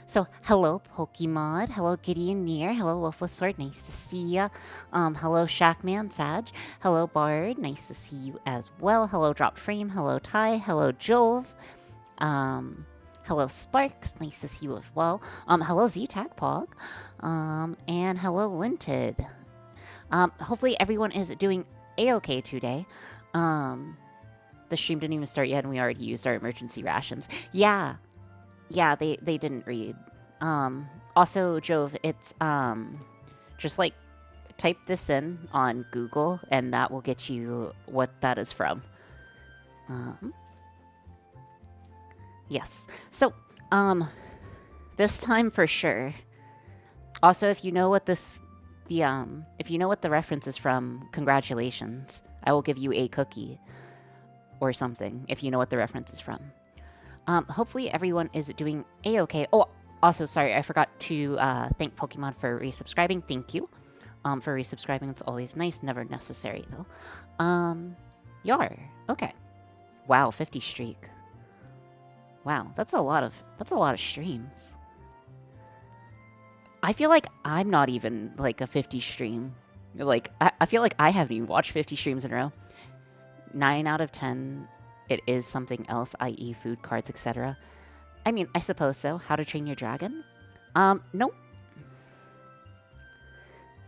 So hello, Pokemon. Hello, Gideon Near. Hello, Wolfless Sword. Nice to see ya. Hello, Shackman Sag. Hello, Bard. Nice to see you as well. Hello, Drop Frame. Hello, Ty. Hello, Jove. Hello, Sparks. Nice to see you as well. Hello, Z-Tag and hello, Linted. Hopefully everyone is doing a-okay today. The stream didn't even start yet, and we already used our emergency rations. Yeah, they didn't read. Also, Jove, it's just like type this in on Google, and that will get you what that is from. Yes. So, this time for sure. Also, if you know what if you know what the reference is from, congratulations. I will give you a cookie or something if you know what the reference is from. Hopefully everyone is doing a-okay. Oh, also, sorry, I forgot to thank Pokemon for resubscribing. Thank you for resubscribing. It's always nice, never necessary though. Yar. Okay. Wow, 50 streak. Wow, that's a lot of streams. I feel like I'm not even like a 50 stream. Like I feel like I haven't even watched 50 streams in a row. 9 out of 10 it is something else, i.e. food, cards, etc. I mean, I suppose so. How to Train Your Dragon? Nope.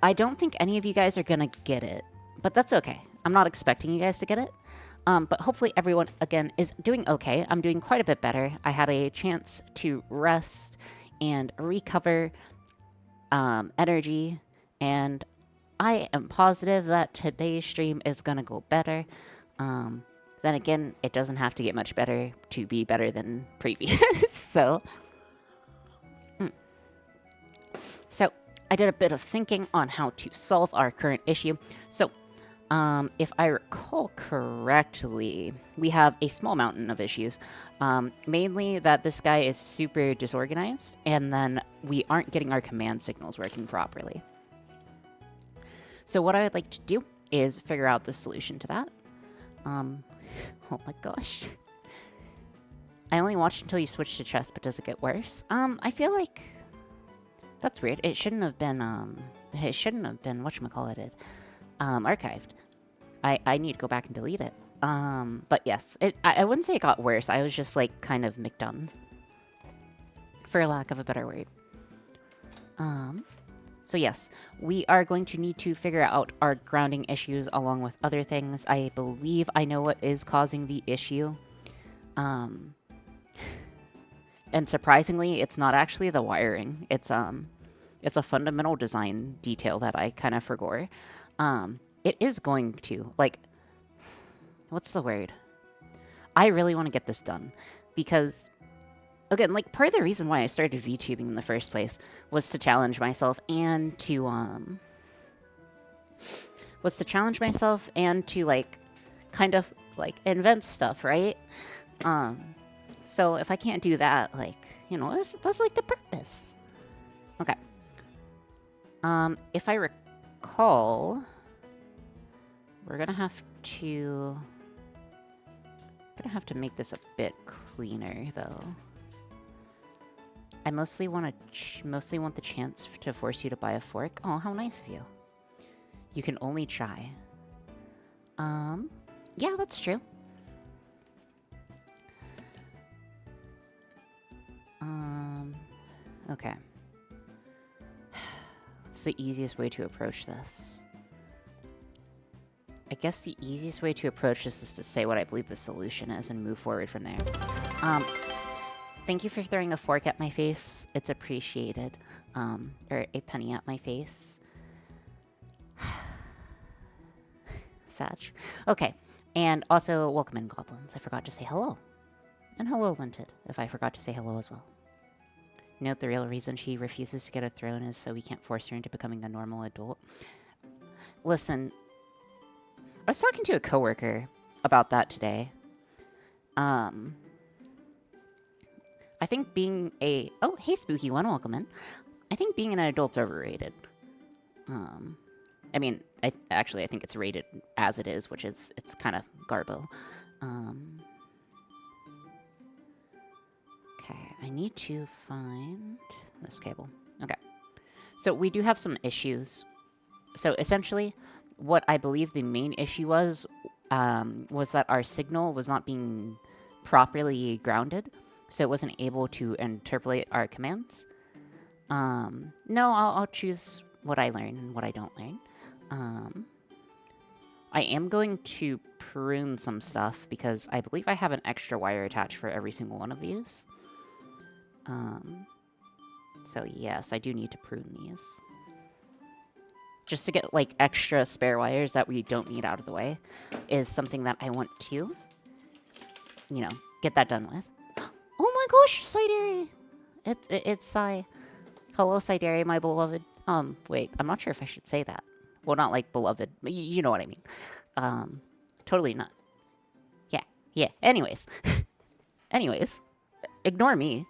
I don't think any of you guys are gonna get it, but that's okay. I'm not expecting you guys to get it. But hopefully everyone, again, is doing okay. I'm doing quite a bit better. I had a chance to rest and recover energy, and I am positive that today's stream is gonna go better. Then again, it doesn't have to get much better to be better than previous. So I did a bit of thinking on how to solve our current issue. So if I recall correctly, we have a small mountain of issues. Mainly that this guy is super disorganized, and then we aren't getting our command signals working properly. So what I would like to do is figure out the solution to that. Oh my gosh. I only watched until you switched to chess, but does it get worse? I feel like that's weird. It shouldn't have been whatchamacallit, archived. I need to go back and delete it. But yes, I wouldn't say it got worse. I was just like kind of McDone, for lack of a better word. So yes, we are going to need to figure out our grounding issues along with other things. I believe I know what is causing the issue. And surprisingly, it's not actually the wiring. It's a fundamental design detail that I kind of forgot. It is going to, like, what's the word? I really want to get this done because, again, like, part of the reason why I started VTubing in the first place was to challenge myself and to, like, kind of, like, invent stuff, right? So if I can't do that, like, you know, that's like the purpose. Okay. If I recall, we're gonna have to make this a bit cleaner, though. I mostly want the chance to force you to buy a fork. Oh, how nice of you. You can only try. Yeah, that's true. Okay. What's the easiest way to approach this? I guess the easiest way to approach this is to say what I believe the solution is and move forward from there. Thank you for throwing a fork at my face. It's appreciated. Or a penny at my face. Sag. Okay. And also, welcome in, goblins. I forgot to say hello. And hello, Linted, if I forgot to say hello as well. Note the real reason she refuses to get a throne is so we can't force her into becoming a normal adult. Listen, I was talking to a coworker about that today. I think being a... Oh, hey, Spooky One, welcome in. I think being an adult's overrated. I mean, I think it's rated as it is, which is, it's kind of garbo. Okay. I need to find this cable. Okay. So we do have some issues. So essentially, what I believe the main issue was that our signal was not being properly grounded, so it wasn't able to interpolate our commands. No, I'll choose what I learn and what I don't learn. I am going to prune some stuff because I believe I have an extra wire attached for every single one of these. So yes, I do need to prune these. Just to get, like, extra spare wires that we don't need out of the way is something that I want to, you know, get that done with. Oh my gosh, Sideri! It's Sai. Hello, Sideri, my beloved. Wait, I'm not sure if I should say that. Well, not like beloved, but you know what I mean. Totally not. Yeah. Anyways. Ignore me.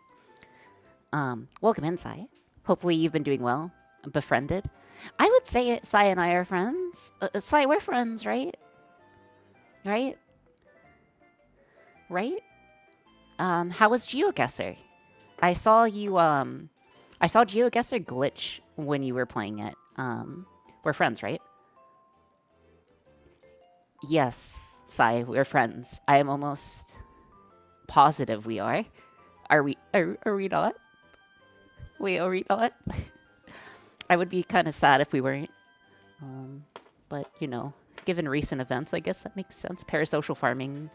Welcome in, Sai. Hopefully you've been doing well. Befriended. I would say Sai and I are friends. Sai, we're friends, right? Right? How was GeoGuessr? I saw you, I saw GeoGuessr glitch when you were playing it. We're friends, right? Yes, Sai, we're friends. I am almost positive we are. Are we not? Wait, are we not? I would be kind of sad if we weren't. But, you know, given recent events, I guess that makes sense. Parasocial farming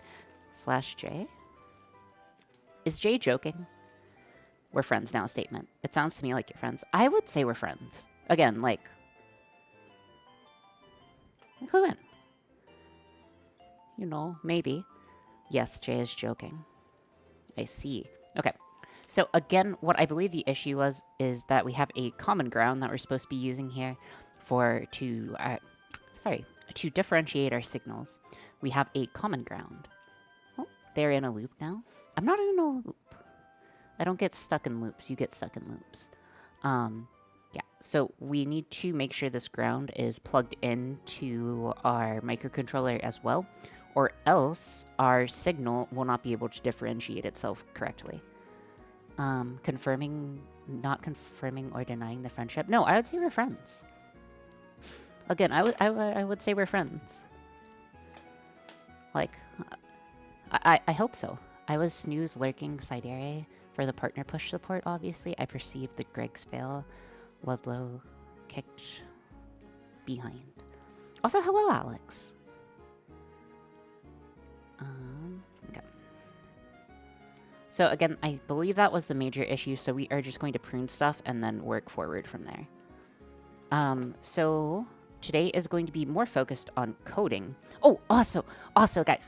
/ Jay. Is Jay joking? We're friends now statement. It sounds to me like you're friends. I would say we're friends. Again, like who in? You know, maybe. Yes, Jay is joking. I see. Okay. So again, what I believe the issue was is that we have a common ground that we're supposed to be using here to differentiate our signals. We have a common ground. Oh, they're in a loop now. I'm not in a loop. I don't get stuck in loops. You get stuck in loops. Yeah, so we need to make sure this ground is plugged into our microcontroller as well, or else our signal will not be able to differentiate itself correctly. Confirming, not confirming, or denying the friendship. No, I would say we're friends. Again, I would say we're friends. Like, I hope so. I was snooze lurking Sidere for the partner push support, obviously. I perceived that Greg's fail. Ludlow kicked behind. Also, hello, Alex. Okay. So again, I believe that was the major issue, so we are just going to prune stuff and then work forward from there. So today is going to be more focused on coding. Oh, also, guys,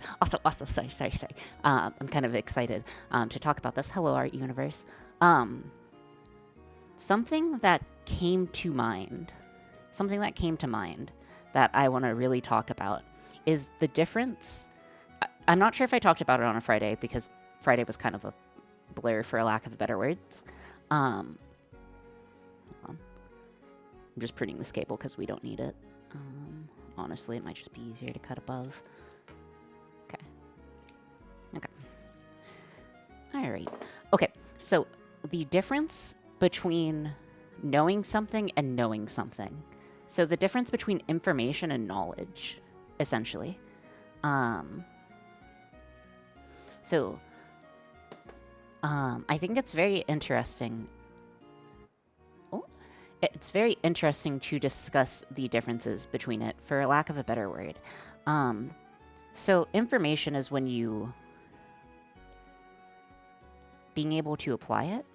sorry. I'm kind of excited to talk about this. Hello, Art Universe. Something that came to mind that I want to really talk about is the difference. I'm not sure if I talked about it on a Friday because Friday was kind of a blur, for a lack of better words. Hold on. I'm just printing this cable because we don't need it. Honestly, it might just be easier to cut above. Okay. All right. Okay, so the difference between knowing something and knowing something. So the difference between information and knowledge, essentially. I think it's very interesting. It's very interesting to discuss the differences between it, for lack of a better word. So information is when you being able to apply it.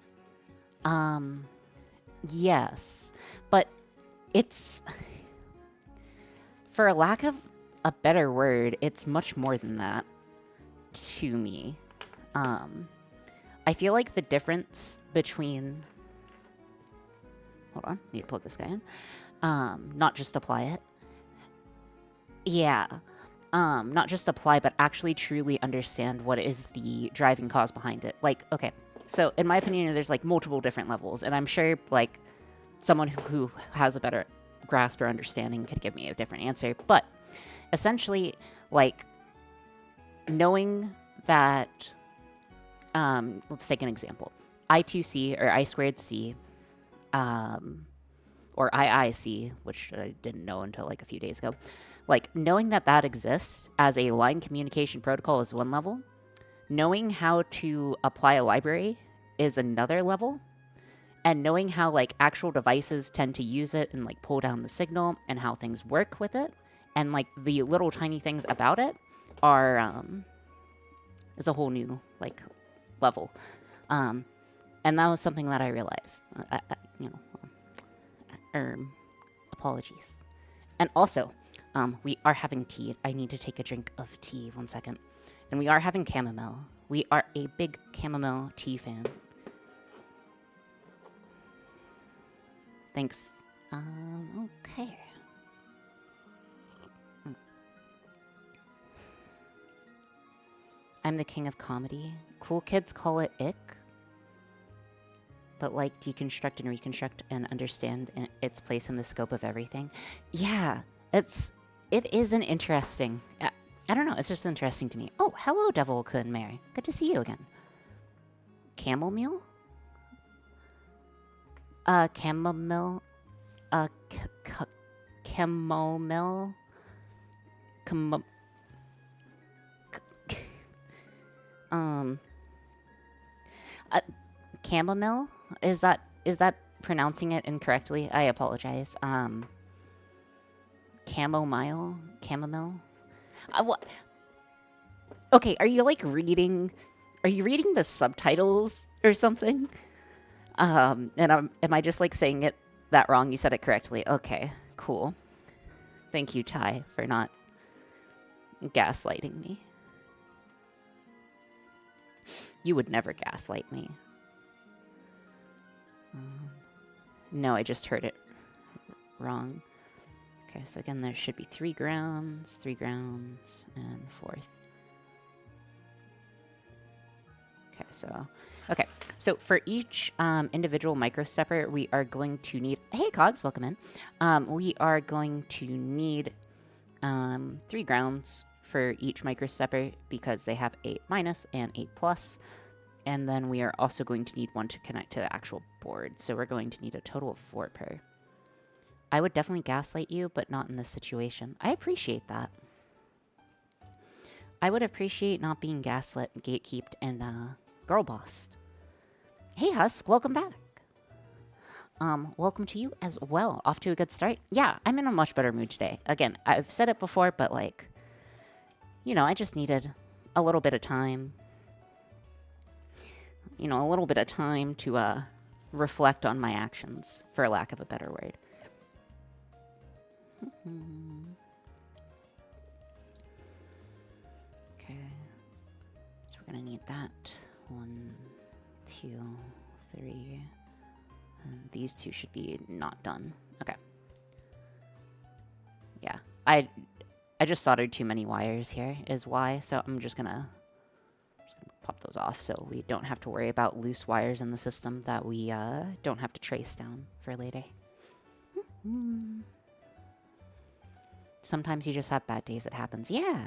Yes, but it's, for a lack of a better word, it's much more than that to me. I feel like the difference between, hold on, need to plug this guy in. Not just apply it. Yeah. Not just apply, but actually truly understand what is the driving cause behind it. Like, okay, so in my opinion, there's like multiple different levels, and I'm sure like someone who has a better grasp or understanding could give me a different answer. But essentially, like, knowing that, let's take an example. I2C or I squared C, or IIC, which I didn't know until like a few days ago. Like, knowing that that exists as a line communication protocol is one level. Knowing how to apply a library is another level. And knowing how like actual devices tend to use it and like pull down the signal and how things work with it and like the little tiny things about it are is a whole new like level. And that was something that I realized. Apologies. And also, we are having tea. I need to take a drink of tea. 1 second. And we are having chamomile. We are a big chamomile tea fan. Thanks. Okay. I'm the king of comedy. Cool kids call it ick. But like deconstruct and reconstruct and understand its place in the scope of everything. Yeah, it is an interesting. I don't know. It's just interesting to me. Oh, hello, Devil Kun Mary. Good to see you again. Camel meal? Chamomile. Chamomile. Chamomile? Is that pronouncing it incorrectly? I apologize. Chamomile? Chamomile? What? Okay, are you like reading? Are you reading the subtitles or something? And am I just like saying it that wrong? You said it correctly. Okay, cool. Thank you, Ty, for not gaslighting me. You would never gaslight me. No, I just heard it wrong. Okay, so again, there should be 3 grounds, and 4th. Okay, so for each individual microstepper, we are going to need... Hey, Cogs, welcome in. We are going to need 3 grounds for each microstepper because they have 8 minus and 8 plus. And then we are also going to need 1 to connect to the actual board. So we're going to need a total of 4 per. I would definitely gaslight you, but not in this situation. I appreciate that. I would appreciate not being gaslit, gatekeeped, and girl bossed. Hey, Husk, welcome back. Welcome to you as well. Off to a good start. Yeah, I'm in a much better mood today. Again, I've said it before, but like, you know, I just needed a little bit of time. You know, a little bit of time to reflect on my actions, for lack of a better word. Okay. So we're going to need that. 1, 2, 3. And these 2 should be not done. Okay. Yeah. I just soldered too many wires here is why. So I'm just gonna pop those off so we don't have to worry about loose wires in the system that we don't have to trace down for later. Sometimes you just have bad days. It happens. Yeah.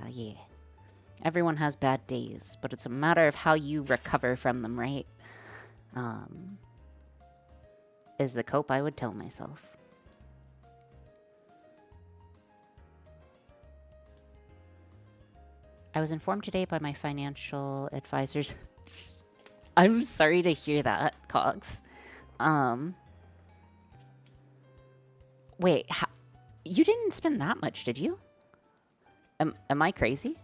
Everyone has bad days, but it's a matter of how you recover from them, right? Is the cope I would tell myself. I was informed today by my financial advisors. I'm sorry to hear that, Cogs. Wait, you didn't spend that much, did you? Am I crazy?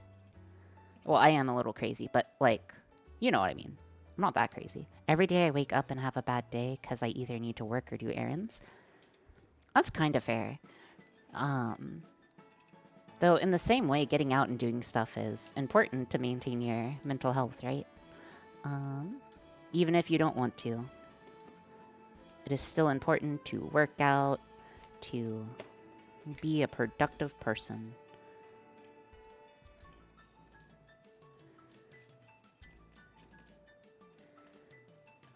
Well, I am a little crazy, but like, you know what I mean. I'm not that crazy. Every day I wake up and have a bad day because I either need to work or do errands. That's kind of fair. Though in the same way, getting out and doing stuff is important to maintain your mental health, right? Even if you don't want to. It is still important to work out, to be a productive person.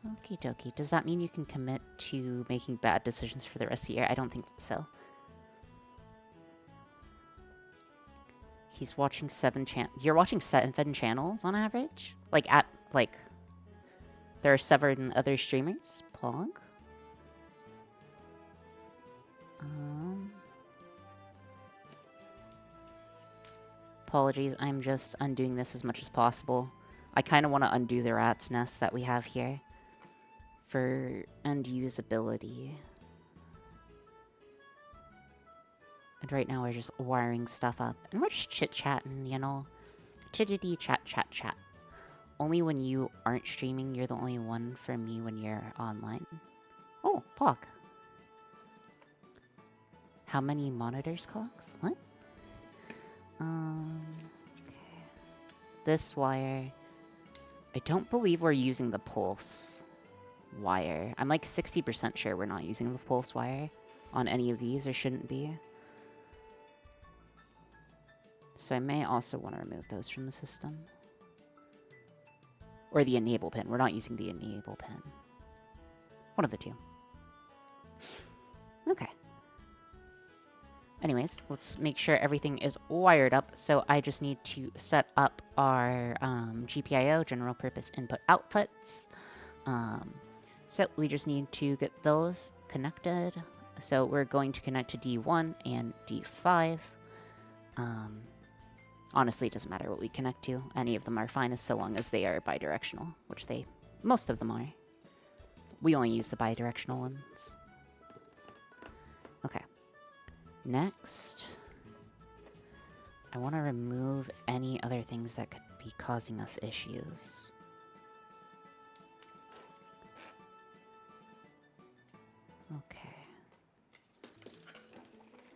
Okie dokie. Does that mean you can commit to making bad decisions for the rest of the year? I don't think so. He's watching 7 channels. You're watching 7 channels on average? Like, at, like... There are 7 other streamers. Pog. Apologies, I'm just undoing this as much as possible. I kind of want to undo the rat's nest that we have here for unusability. And right now we're just wiring stuff up. And we're just chit-chatting, you know? Chittity chat chat chat. Only when you aren't streaming, you're the only one for me when you're online. Oh, Pog. How many monitors, Cogs? What? Okay. This wire. I don't believe we're using the pulse wire. I'm like 60% sure we're not using the pulse wire on any of these. There shouldn't be. So I may also want to remove those from the system. Or the enable pin. We're not using the enable pin. One of the two. Okay. Anyways, let's make sure everything is wired up. So I just need to set up our GPIO, general purpose input outputs. So we just need to get those connected. So we're going to connect to D1 and D5. Honestly, it doesn't matter what we connect to. Any of them are fine as so long as they are bidirectional, which most of them are. We only use the bidirectional ones. Okay. Next, I want to remove any other things that could be causing us issues. Okay.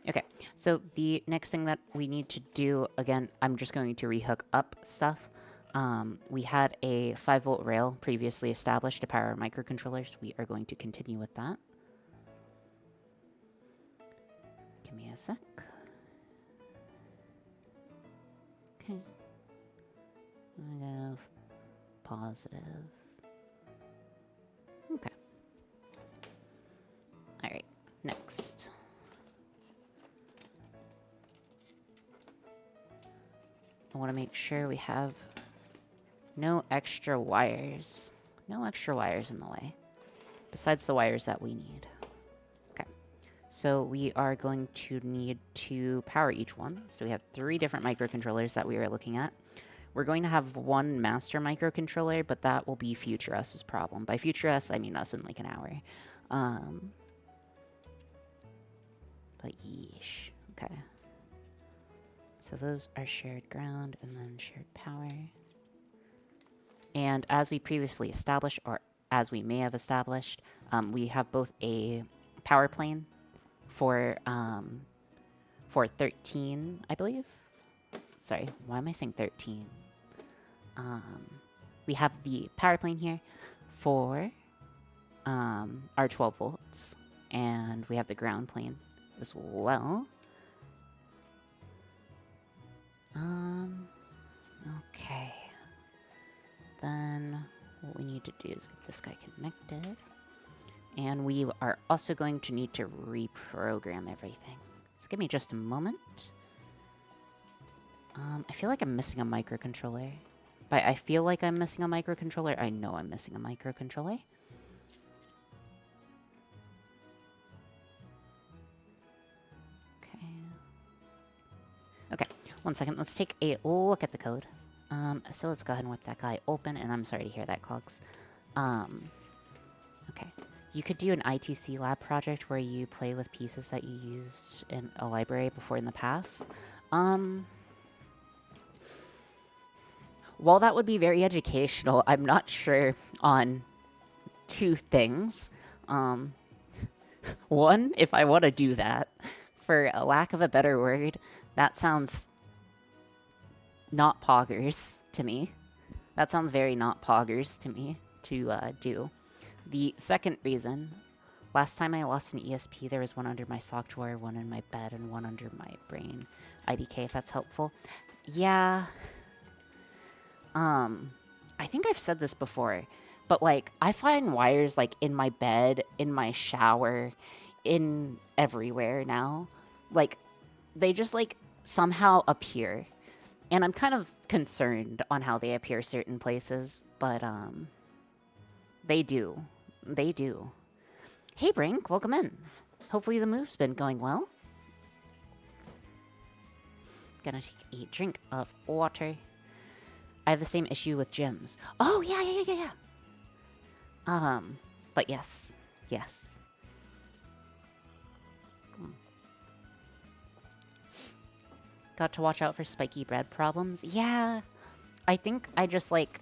Okay, so the next thing that we need to do, again, I'm just going to rehook up stuff. We had a 5-volt rail previously established to power our microcontrollers. We are going to continue with that. Give me a sec. Okay. Negative. Positive. Okay. Alright, next. I want to make sure we have no extra wires. No extra wires in the way. Besides the wires that we need. Okay. So we are going to need to power each one. So we have 3 different microcontrollers that we are looking at. We're going to have 1 master microcontroller, but that will be future us's problem. By future us, I mean us in like an hour. But yeesh. Okay. So those are shared ground and then shared power. And as we previously established, or as we may have established, we have both a power plane for 13, I believe. Sorry, why am I saying 13? We have the power plane here for our 12 volts, and we have the ground plane as well. Okay. Then what we need to do is get this guy connected. And we are also going to need to reprogram everything. So give me just a moment. I feel like I'm missing a microcontroller. By I feel like I'm missing a microcontroller, I know I'm missing a microcontroller. Okay. Okay, one second. Let's take a look at the code. So let's go ahead and whip that guy open, and I'm sorry to hear that, Cogs. Okay. You could do an I2C lab project where you play with pieces that you used in a library before in the past. While that would be very educational, I'm not sure on 2 things. One, if I want to do that, for a lack of a better word, that sounds not poggers to me. That sounds very not poggers to me to do. The second reason, last time I lost an ESP, there was one under my sock drawer, one in my bed, and one under my brain. IDK, if that's helpful. Yeah. I think I've said this before, but, like, I find wires, like, in my bed, in my shower, in everywhere now. Like, they just, like, somehow appear. And I'm kind of concerned on how they appear certain places, but, They do. They do. Hey, Brink, welcome in. Hopefully the move's been going well. Gonna take a drink of water. I have the same issue with gyms. Oh, yeah. But yes. Yes. Got to watch out for spiky bread problems. Yeah. I think I just, like...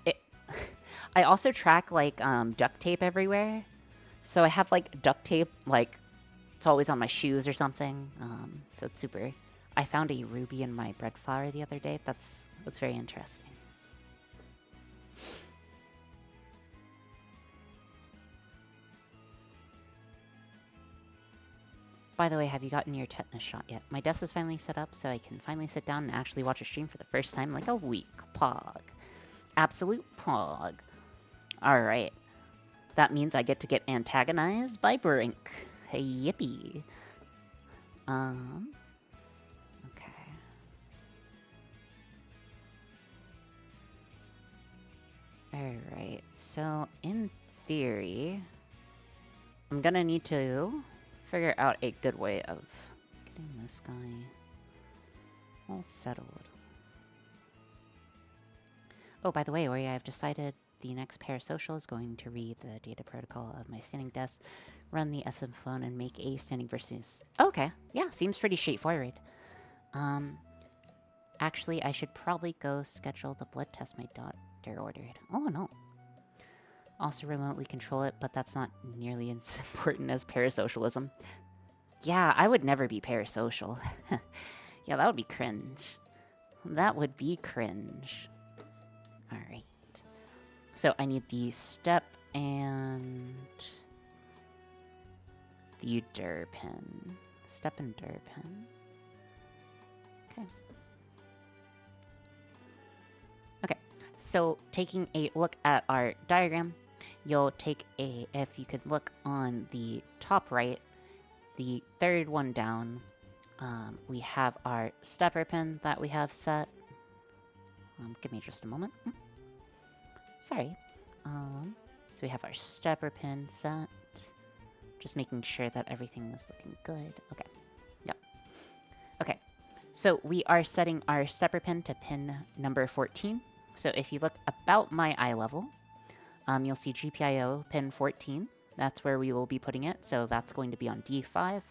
it. I also track, like, duct tape everywhere. So I have, like, duct tape, like, it's always on my shoes or something. So it's super... I found a ruby in my bread flour the other day. That's very interesting. By the way, have you gotten your tetanus shot yet? My desk is finally set up, so I can finally sit down and actually watch a stream for the first time in like a week. Pog. Absolute pog. Alright. That means I get to get antagonized by Brink. Hey, yippee. Okay. Alright, so in theory, I'm gonna need to figure out a good way of getting this guy all settled. Oh, by the way, Ori, I've decided the next parasocial is going to read the data protocol of my standing desk, run the SM phone, and make a standing versus... Okay, yeah, seems pretty straightforward. Actually, I should probably go schedule the blood test my daughter ordered. Oh, no. Also remotely control it, but that's not nearly as important as parasocialism. Yeah, I would never be parasocial. Yeah, that would be cringe. That would be cringe. Alright. So I need the step and... the dir pin. Step and dir pin. Okay. Okay, so taking a look at our diagram, you'll take a, if you could look on the top right, the third one down, we have our stepper pin that we have set. Give me just a moment. Sorry. So we have our stepper pin set. Just making sure that everything was looking good. Okay. Yep. Okay. So we are setting our stepper pin to pin number 14. So if you look about my eye level, you'll see GPIO pin 14. That's where we will be putting it. So that's going to be on D5.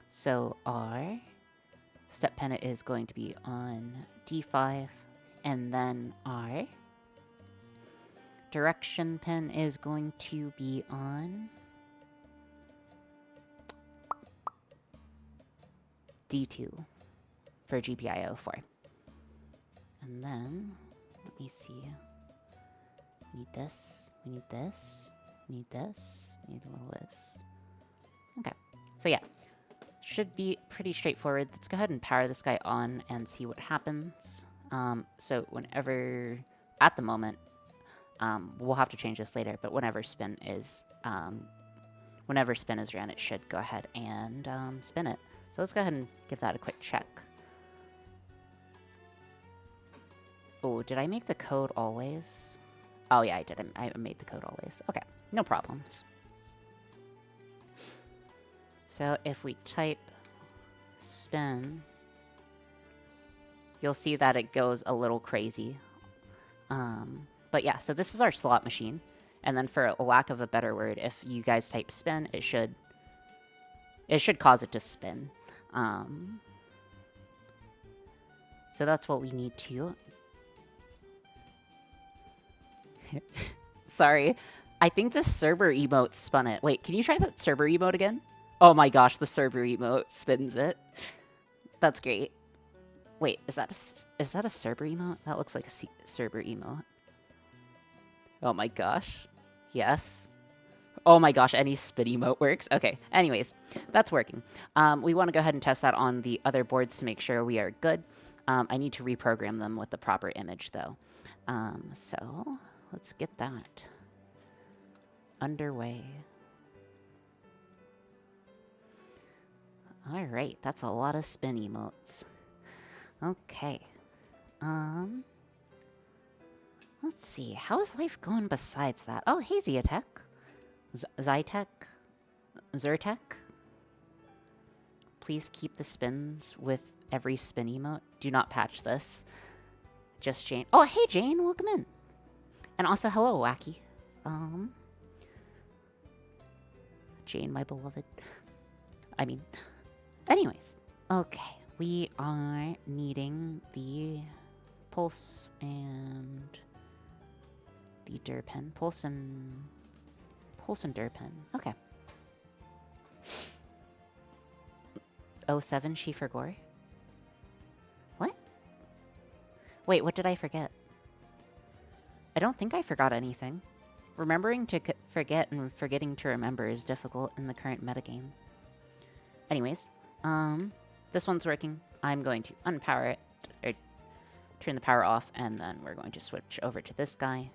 So our step pin is going to be on D5. And then our direction pin is going to be on D2 for GPIO 4. And then, let me see. We need this, we need this, we need this, we need a little this. Okay, so yeah, should be pretty straightforward. Let's go ahead and power this guy on and see what happens. So whenever, at the moment, we'll have to change this later, but whenever spin is ran, it should go ahead and spin it. So let's go ahead and give that a quick check. Oh, did I make the code always? Oh yeah, I did. I made the code always. Okay, no problems. So if we type spin, you'll see that it goes a little crazy. But yeah, so this is our slot machine. And then for a lack of a better word, if you guys type spin, it should cause it to spin. So that's what we need to... Sorry. I think the Cerber emote spun it. Wait, can you try that Cerber emote again? Oh my gosh, the Cerber emote spins it. That's great. Wait, is that a Cerber emote? That looks like a Cerber emote. Oh my gosh. Yes. Oh my gosh, any spin emote works. Okay, anyways, that's working. We want to go ahead and test that on the other boards to make sure we are good. I need to reprogram them with the proper image, though. So, let's get that underway. Alright, that's a lot of spin emotes. Okay. Let's see. How is life going besides that? Oh, hey, Ziatek. Zytek? Zertek? Please keep the spins with every spin emote. Do not patch this. Just Jane. Oh, hey, Jane. Welcome in. And also, hello, Wacky. Jane, my beloved. I mean, anyways. Okay. We are needing the pulse and the Durpen. Pulse and Durpen. Okay. 07 Schiefer Gore. What? Wait, what did I forget? I don't think I forgot anything. Remembering to forget and forgetting to remember is difficult in the current metagame. Anyways, this one's working. I'm going to unpower it, or turn the power off, and then we're going to switch over to this guy.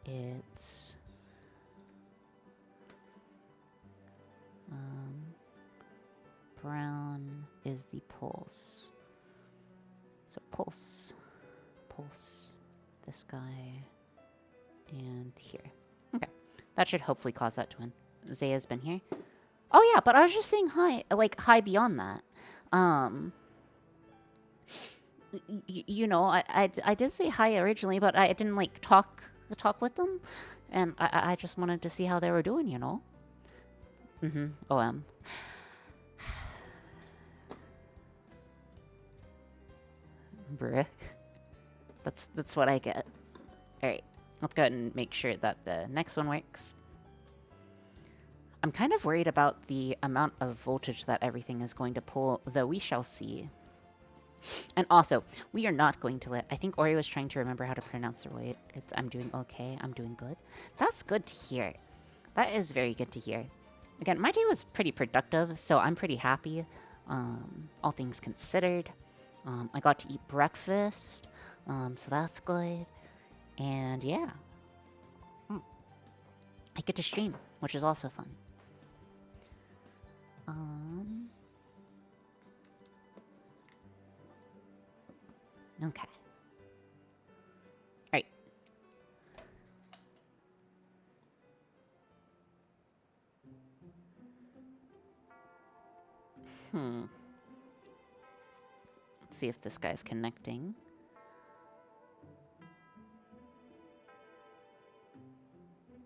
It's... brown is the pulse. So pulse, this guy, and here. Okay, that should hopefully cause that to win. Zaya's been here. Oh yeah, but I was just saying hi, like hi beyond that. You know, I did say hi originally, but I didn't like talk with them, and I just wanted to see how they were doing. You know. OM. Bruh. That's what I get. Alright, let's go ahead and make sure that the next one works. I'm kind of worried about the amount of voltage that everything is going to pull, though we shall see. And also, we are not going to let... I think Ori was trying to remember how to pronounce the word. It's I'm doing okay, I'm doing good. That's good to hear. That is very good to hear. Again, my day was pretty productive, so I'm pretty happy. All things considered. I got to eat breakfast, so that's good. And yeah. I get to stream, which is also fun. Okay. Alright. Let's see if this guy's connecting.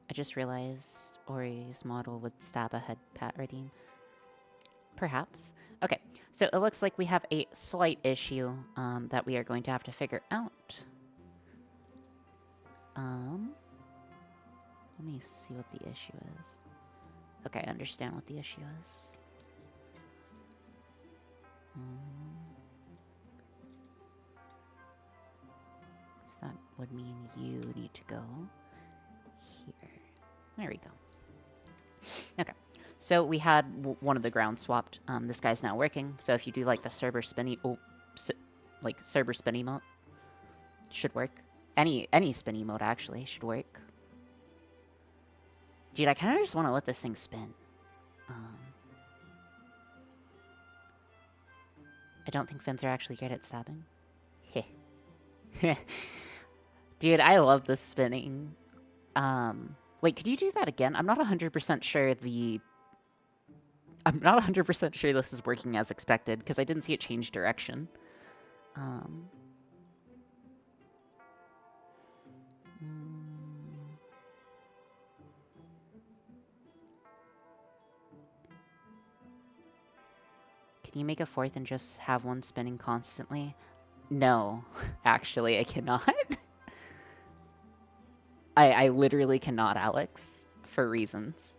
I just realized Ori's model would stab ahead Pat Redeem. Perhaps. Okay, so it looks like we have a slight issue that we are going to have to figure out. Let me see what the issue is. Okay, I understand what the issue is. So that would mean you need to go here. There we go. Okay. So we had one of the grounds swapped. This guy's now working. So if you do like the Cerber spinny, like Cerber spinny mode, should work. Any spinny mode actually should work. Dude, I kind of just want to let this thing spin. I don't think Finns are actually good at stabbing. Heh. Dude, I love this spinning. Wait, could you do that again? I'm not 100% sure I'm not 100% sure this is working as expected, because I didn't see it change direction. Can you make a fourth and just have one spinning constantly? No, actually, I cannot. I literally cannot, Alex, for reasons.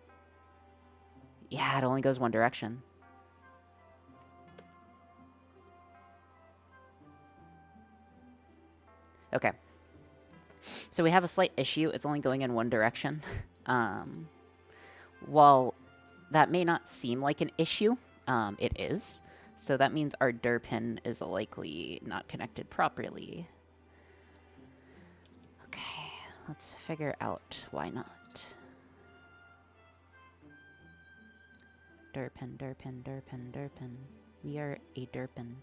Yeah, it only goes one direction. Okay. So we have a slight issue. It's only going in one direction. While that may not seem like an issue, it is. So that means our Durpin is likely not connected properly. Okay, let's figure out why not. Durpin, Durpin, Durpin, Durpin. We are a Durpin.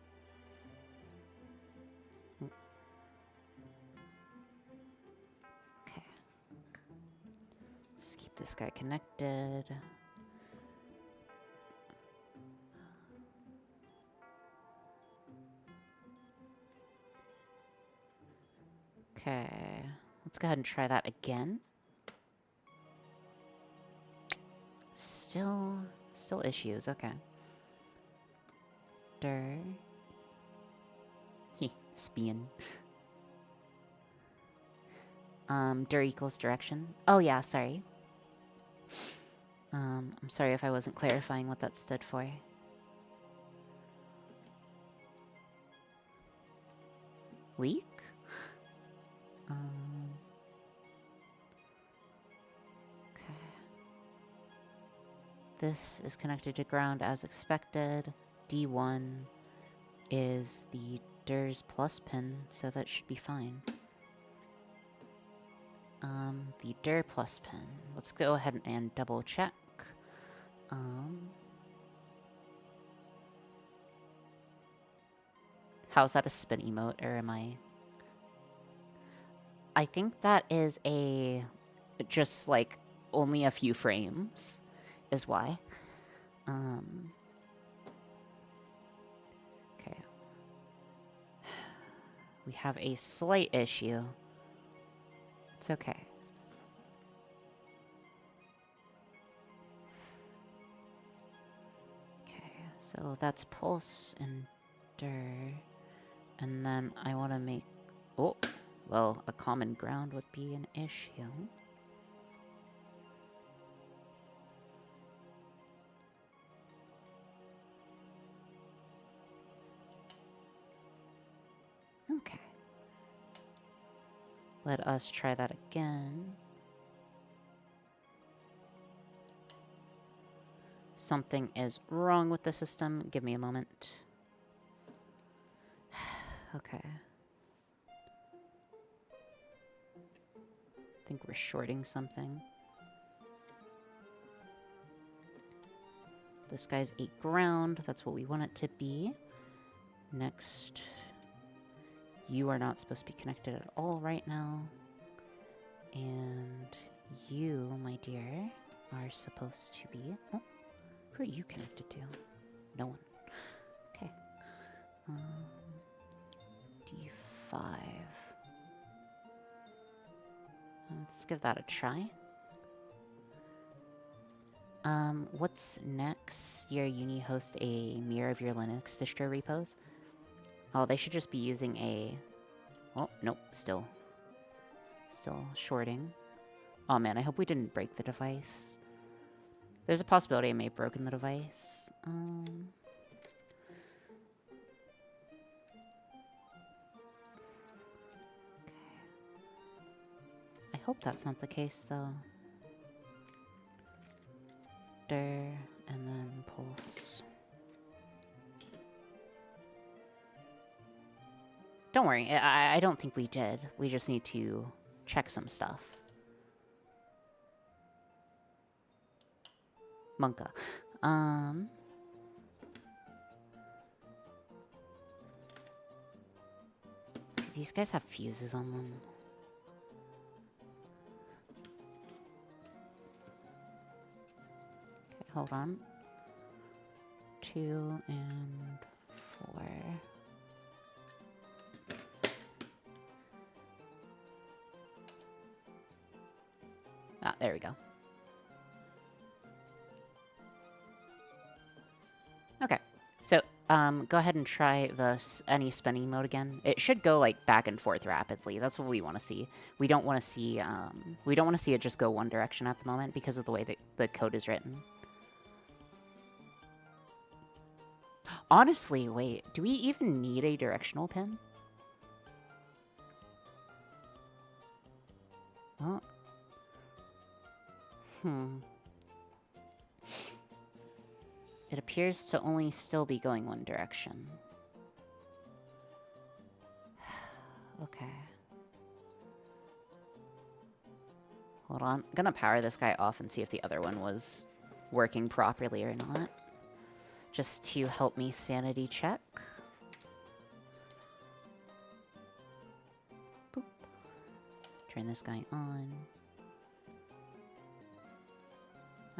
Let's keep this guy connected. Okay, let's go ahead and try that again. Still issues, okay. Spian. Dir equals direction. Oh yeah, sorry. I'm sorry if I wasn't clarifying what that stood for. Leak? Okay. This is connected to ground as expected. D1 is the DIR's plus pin, so that should be fine. The DIR plus pin. Let's go ahead and double check. How's that a spin emote, or am I... I think that is a... just, like, only a few frames is why. Okay. We have a slight issue. It's okay. Okay, so that's pulse and dir. And then I want to make... Oh, well, a common ground would be an issue. Okay. Let us try that again. Something is wrong with the system. Give me a moment. Okay. I think we're shorting something. This guy's 8 ground. That's what we want it to be. Next. You are not supposed to be connected at all right now. And you, my dear, are supposed to be... Oh, who are you connected to? No one. Okay. D5. Let's give that a try. What's next? Your uni host a mirror of your Linux distro repos? Oh, they should just be using a... Oh, nope, still shorting. Oh man, I hope we didn't break the device. There's a possibility I may have broken the device. I hope that's not the case, though. Dir, and then pulse. Don't worry, I don't think we did. We just need to check some stuff. Monka. These guys have fuses on them. Okay, hold on. 2 and 4. Ah, there we go. Okay, so go ahead and try the any spinning mode again. It should go like back and forth rapidly. That's what we want to see. We don't want to see it just go one direction at the moment because of the way that the code is written. Honestly, wait, do we even need a directional pin? Oh. It appears to only still be going one direction. Okay. Hold on. I'm gonna power this guy off and see if the other one was working properly or not. Just to help me sanity check. Boop. Turn this guy on.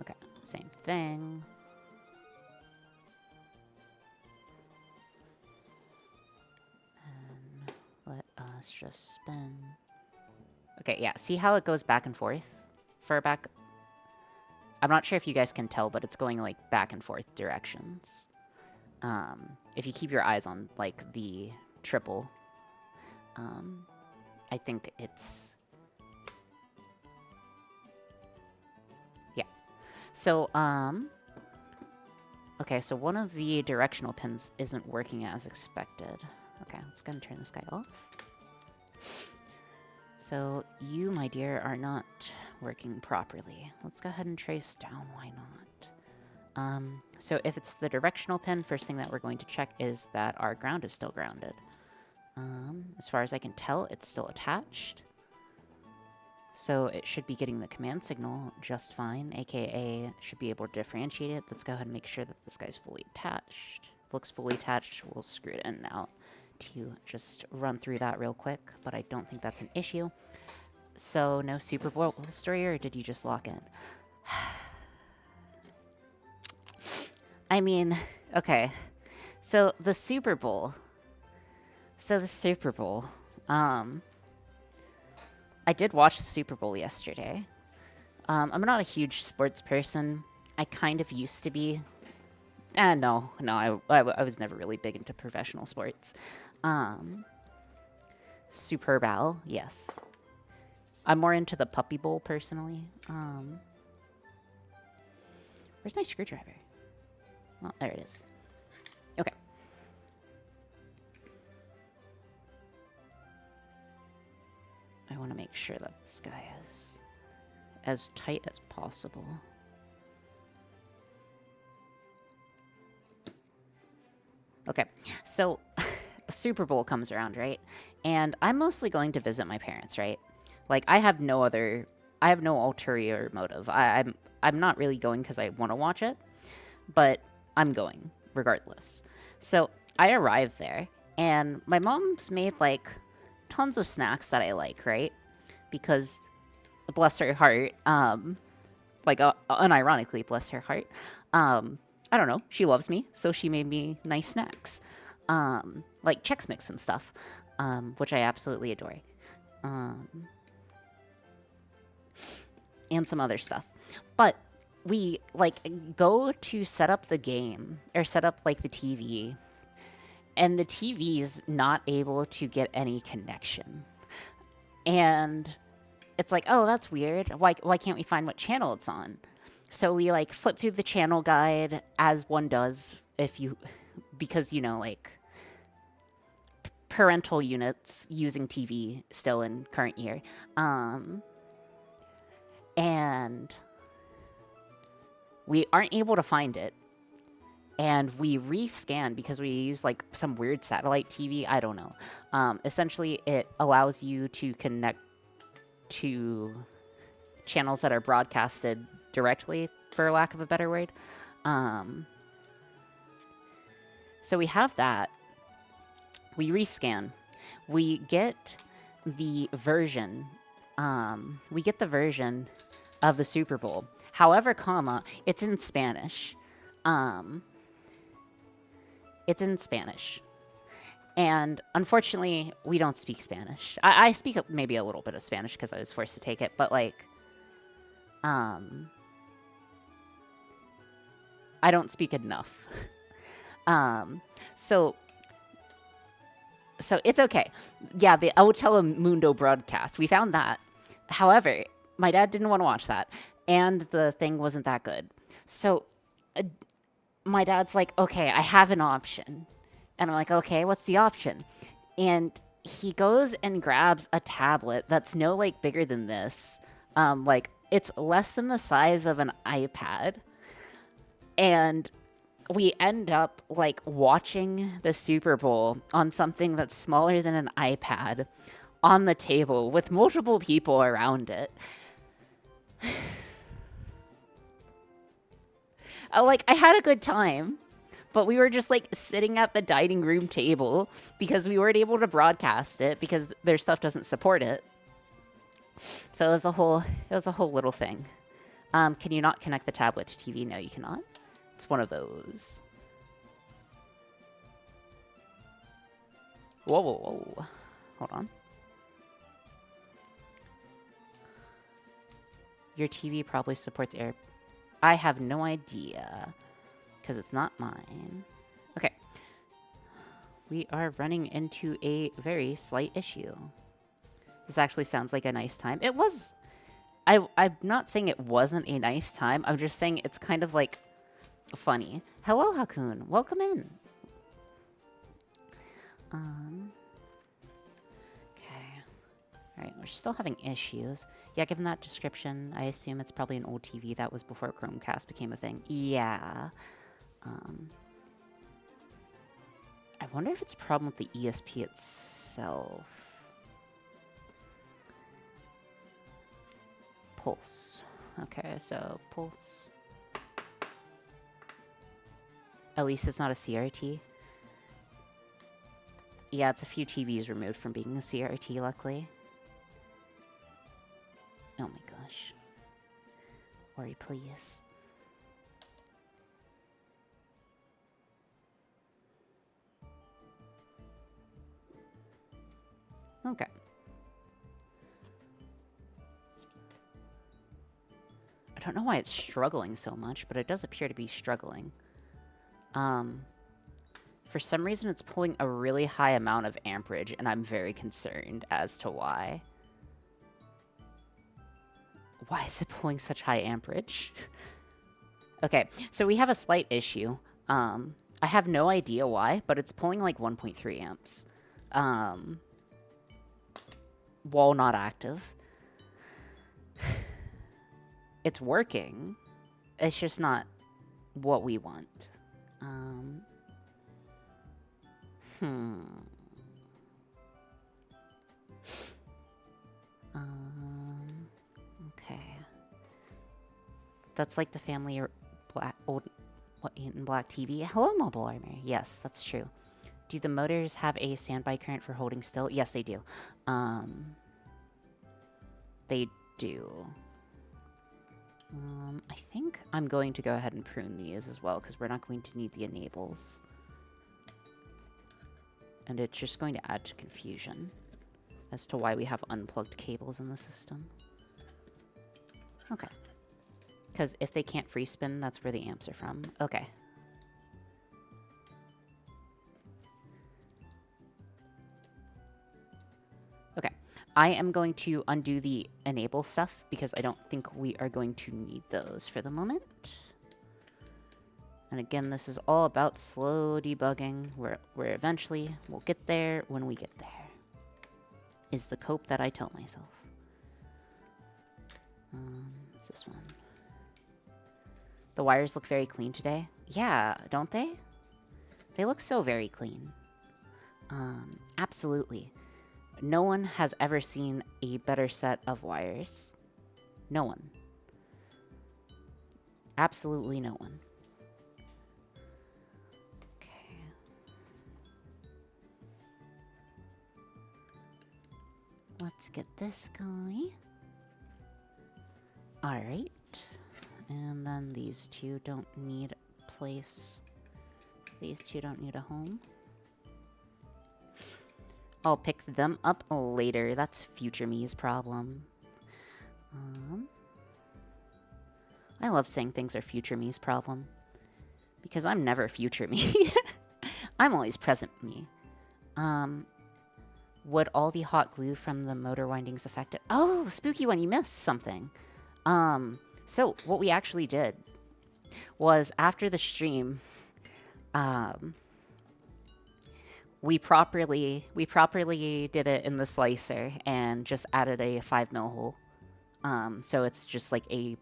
Okay, same thing. And let us just spin. Okay, yeah, see how it goes back and forth? For back... I'm not sure if you guys can tell, but it's going, like, back and forth directions. If you keep your eyes on, like, the triple, I think it's... Yeah. So, okay, so one of the directional pins isn't working as expected. Okay, let's go and turn this guy off. So, you, my dear, are not working properly. Let's go ahead and trace down, why not? So if it's the directional pin, first thing that we're going to check is that our ground is still grounded. As far as I can tell, it's still attached. So it should be getting the command signal just fine, aka should be able to differentiate it. Let's go ahead and make sure that this guy's fully attached. If it looks fully attached, we'll screw it in and out to just run through that real quick, but I don't think that's an issue. So no Super Bowl story, or did you just lock in? I mean, okay. So the Super Bowl. I did watch the Super Bowl yesterday. I'm not a huge sports person. I kind of used to be. No, I was never really big into professional sports. Super Bowl, yes. I'm more into the Puppy Bowl, personally. Where's my screwdriver? Well, there it is. Okay. I want to make sure that this guy is as tight as possible. Okay, so Super Bowl comes around, right? And I'm mostly going to visit my parents, right? Like, I have no ulterior motive. I'm not really going because I want to watch it, but I'm going regardless. So I arrived there, and my mom's made, like, tons of snacks that I like, right? Because, bless her heart, unironically, bless her heart, I don't know, she loves me, so she made me nice snacks. Like Chex Mix and stuff, which I absolutely adore. And some other stuff. But we, like, go to set up the game, or set up, like, the TV, and the TV's not able to get any connection. And it's like, oh, that's weird. Why can't we find what channel it's on? So we, like, flip through the channel guide, as one does, because, you know, like, parental units using TV still in current year. And we aren't able to find it. And we rescan because we use, like, some weird satellite TV. I don't know. Essentially, it allows you to connect to channels that are broadcasted directly, for lack of a better word. So we have that. We rescan. We get the version. We get the version of the Super Bowl. However, it's in Spanish. It's in Spanish. And unfortunately, we don't speak Spanish. I speak maybe a little bit of Spanish because I was forced to take it, but, like, I don't speak enough. So it's okay. Yeah, the El Telemundo broadcast, we found that. However, my dad didn't want to watch that, and the thing wasn't that good. So my dad's like, okay, I have an option. And I'm like, okay, what's the option? And he goes and grabs a tablet that's bigger than this. Like, it's less than the size of an iPad. And we end up, like, watching the Super Bowl on something that's smaller than an iPad on the table with multiple people around it. Like, I had a good time, but we were just, like, sitting at the dining room table because we weren't able to broadcast it because their stuff doesn't support it. So it was a whole little thing. Can you not connect the tablet to TV? No, you cannot. It's one of those. Whoa, whoa, whoa. Hold on. Your TV probably supports Air. I have no idea, because it's not mine. Okay. We are running into a very slight issue. This actually sounds like a nice time. It was... I'm not saying it wasn't a nice time. I'm just saying it's kind of, like, funny. Hello, Hakun. Welcome in. Okay. Alright, we're still having issues. Yeah, given that description, I assume it's probably an old TV that was before Chromecast became a thing. Yeah. I wonder if it's a problem with the ESP itself. Pulse. Okay, so pulse. At least it's not a CRT. Yeah, it's a few TVs removed from being a CRT, luckily. Oh my gosh. Worry, please. Okay. I don't know why it's struggling so much, but it does appear to be struggling. For some reason, it's pulling a really high amount of amperage, and I'm very concerned as to why. Why is it pulling such high amperage? Okay, so we have a slight issue. I have no idea why, but it's pulling like 1.3 amps. While not active. It's working. It's just not what we want. Okay. That's like the family black old in black TV. Hello, Mobile Armor. Yes, that's true. Do the motors have a standby current for holding still? Yes, they do. They do. I think I'm going to go ahead and prune these as well, because we're not going to need the enables. And it's just going to add to confusion as to why we have unplugged cables in the system. Okay. Because if they can't free spin, that's where the amps are from. Okay. Okay. I am going to undo the enable stuff because I don't think we are going to need those for the moment. And again, this is all about slow debugging, where eventually we'll get there when we get there, is the cope that I tell myself. What's this one? The wires look very clean today. Yeah, don't they? They look so very clean. Absolutely. No one has ever seen a better set of wires. No one. Absolutely no one. Okay. Let's get this guy. Alright. And then these two don't need a place. These two don't need a home. I'll pick them up later. That's future me's problem. I love saying things are future me's problem. Because I'm never future me. I'm always present me. Would all the hot glue from the motor windings affect it? Oh, spooky one, you missed something. So what we actually did was after the stream, we properly did it in the slicer and just added a 5mm hole. So it's just like a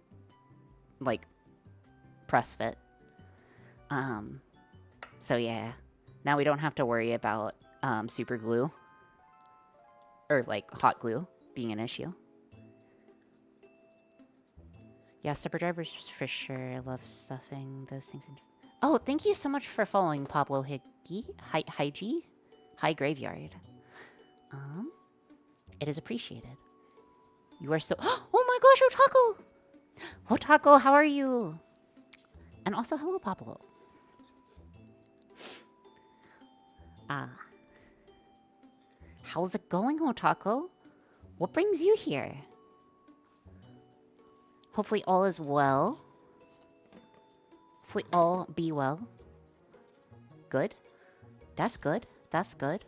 press fit. So yeah, now we don't have to worry about super glue or like hot glue being an issue. Yeah, stepper drivers for sure. I love stuffing those things. Oh, thank you so much for following Pablo Higgy. Hi Graveyard. It is appreciated. You are so. Oh my gosh, Otaku! Hotako, how are you? And also, hello, Popolo. Ah. How's it going, Hotako? What brings you here? Hopefully all is well. Hopefully all be well. Good. That's good. That's good.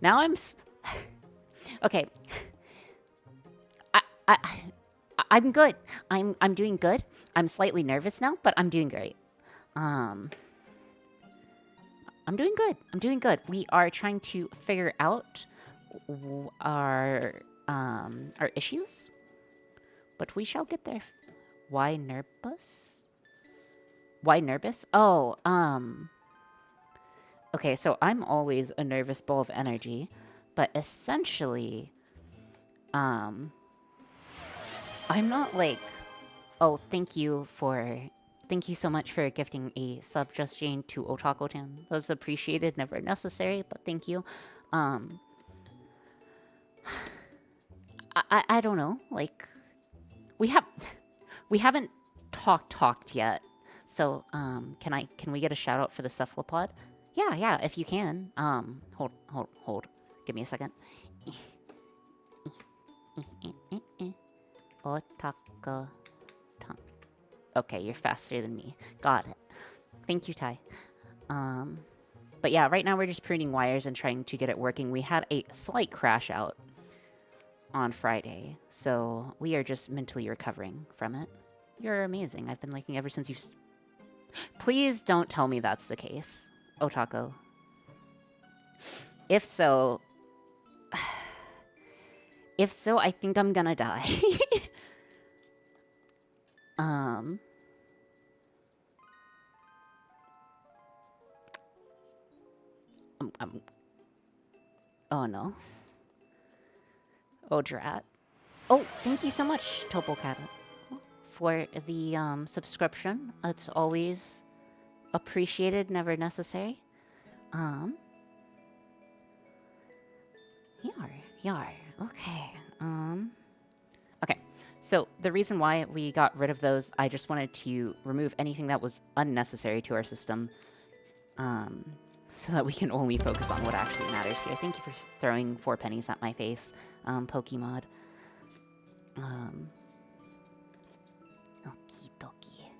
Now okay. I, I, I'm good. I'm doing good. I'm slightly nervous now, but I'm doing great. I'm doing good. I'm doing good. We are trying to figure out our issues, but we shall get there. Why nervous? Why nervous? Oh, okay, so I'm always a nervous ball of energy, but essentially, I'm not like, oh, thank you so much for gifting a sub Just Jane to Otakotan. That was appreciated, never necessary, but thank you. I don't know, like, we haven't talked yet. So, can we get a shout out for the cephalopod? Yeah, if you can. Hold. Give me a second. Otako. Okay, you're faster than me. Got it. Thank you, Ty. But yeah, right now we're just pruning wires and trying to get it working. We had a slight crash out on Friday, so we are just mentally recovering from it. You're amazing. I've been liking ever since you've... Please don't tell me that's the case, Otako. If so, I think I'm gonna die. Oh no. Oh, drat. Oh, thank you so much, Topocat, for the subscription. It's always appreciated, never necessary. Yar. Okay. Okay. So the reason why we got rid of those, I just wanted to remove anything that was unnecessary to our system, so that we can only focus on what actually matters here. Thank you for throwing 4 pennies at my face, Pokemod. Okie dokie.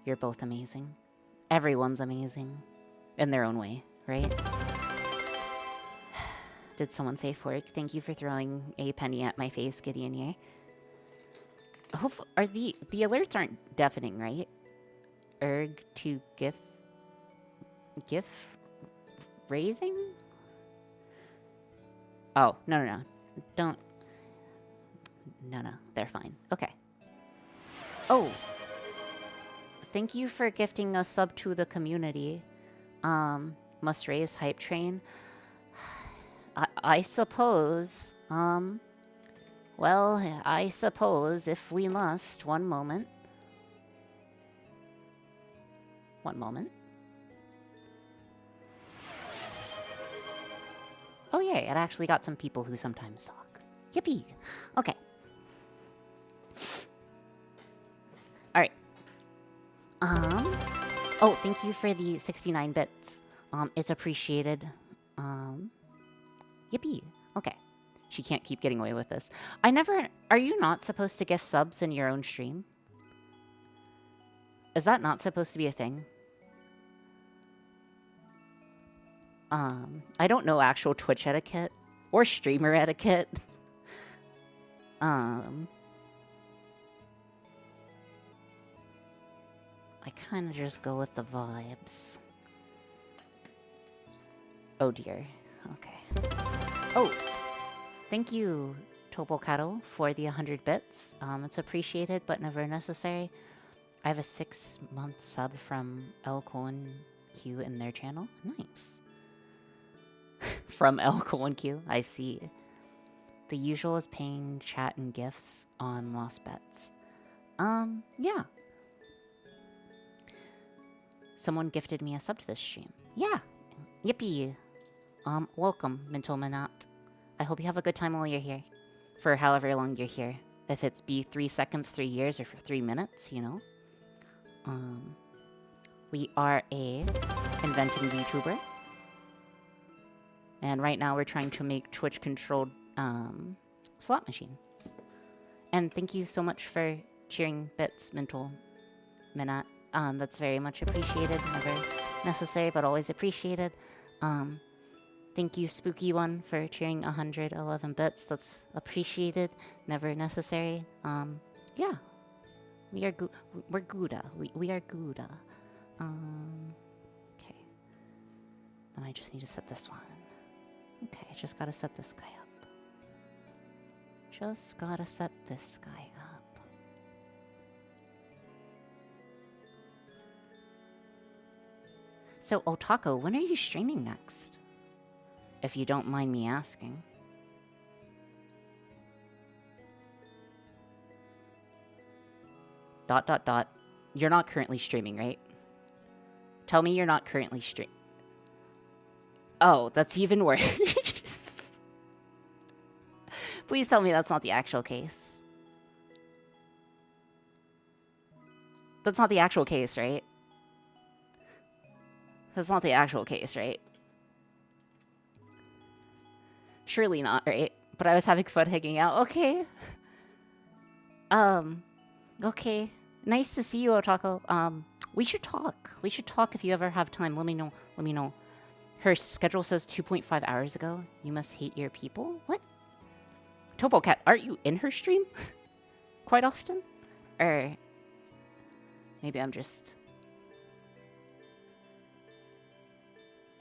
You're both amazing. Everyone's amazing. In their own way, right? Did someone say fork? Thank you for throwing a penny at my face, Gideon here. Hopefully, the alerts aren't deafening, right? Erg to GIF raising? Oh, no. Don't. No, they're fine. Okay. Oh. Thank you for gifting a sub to the community. Must raise hype train. I suppose, well, I suppose if we must. One moment. Oh, yay, it actually got some people who sometimes talk. Yippee! Okay. Alright. Oh, thank you for the 69 bits. It's appreciated. Yippee. Okay. She can't keep getting away with this. Are you not supposed to gift subs in your own stream? Is that not supposed to be a thing? I don't know actual Twitch etiquette or streamer etiquette. I kind of just go with the vibes. Oh dear. Okay. Oh, thank you, Topocado, for the 100 bits. It's appreciated, but never necessary. I have a 6-month sub from El Cohen Q in their channel. Nice. From El Cohen Q, I see. The usual is paying chat and gifts on lost bets. Yeah. Someone gifted me a sub to this stream. Yeah. Yippee. Welcome, Mental Manat. I hope you have a good time while you're here. for however long you're here. If it's be 3 seconds, 3 years, or for 3 minutes, you know. We are a inventing VTuber. And right now we're trying to make Twitch-controlled slot machine. And thank you so much for cheering bits, Mental Minat. That's very much appreciated. Never necessary, but always appreciated. Thank you, Spooky One, for cheering 111 bits. That's appreciated. Never necessary. Yeah. We're Gouda. We are Gouda. Okay. Then I just need to set this one. Okay, I just gotta set this guy up. Just gotta set this guy up. So, Otako, when are you streaming next? If you don't mind me asking. Dot, dot, dot. You're not currently streaming, right? Tell me you're not currently streaming. Oh, that's even worse. Please tell me that's not the actual case. That's not the actual case, right? That's not the actual case, right? Surely not, right? But I was having fun hanging out. Okay. Okay. Nice to see you, Otako. We should talk. We should talk if you ever have time. Let me know. Let me know. Her schedule says 2.5 hours ago. You must hate your people? What? TopoCat, aren't you in her stream? Quite often? Or... maybe I'm just...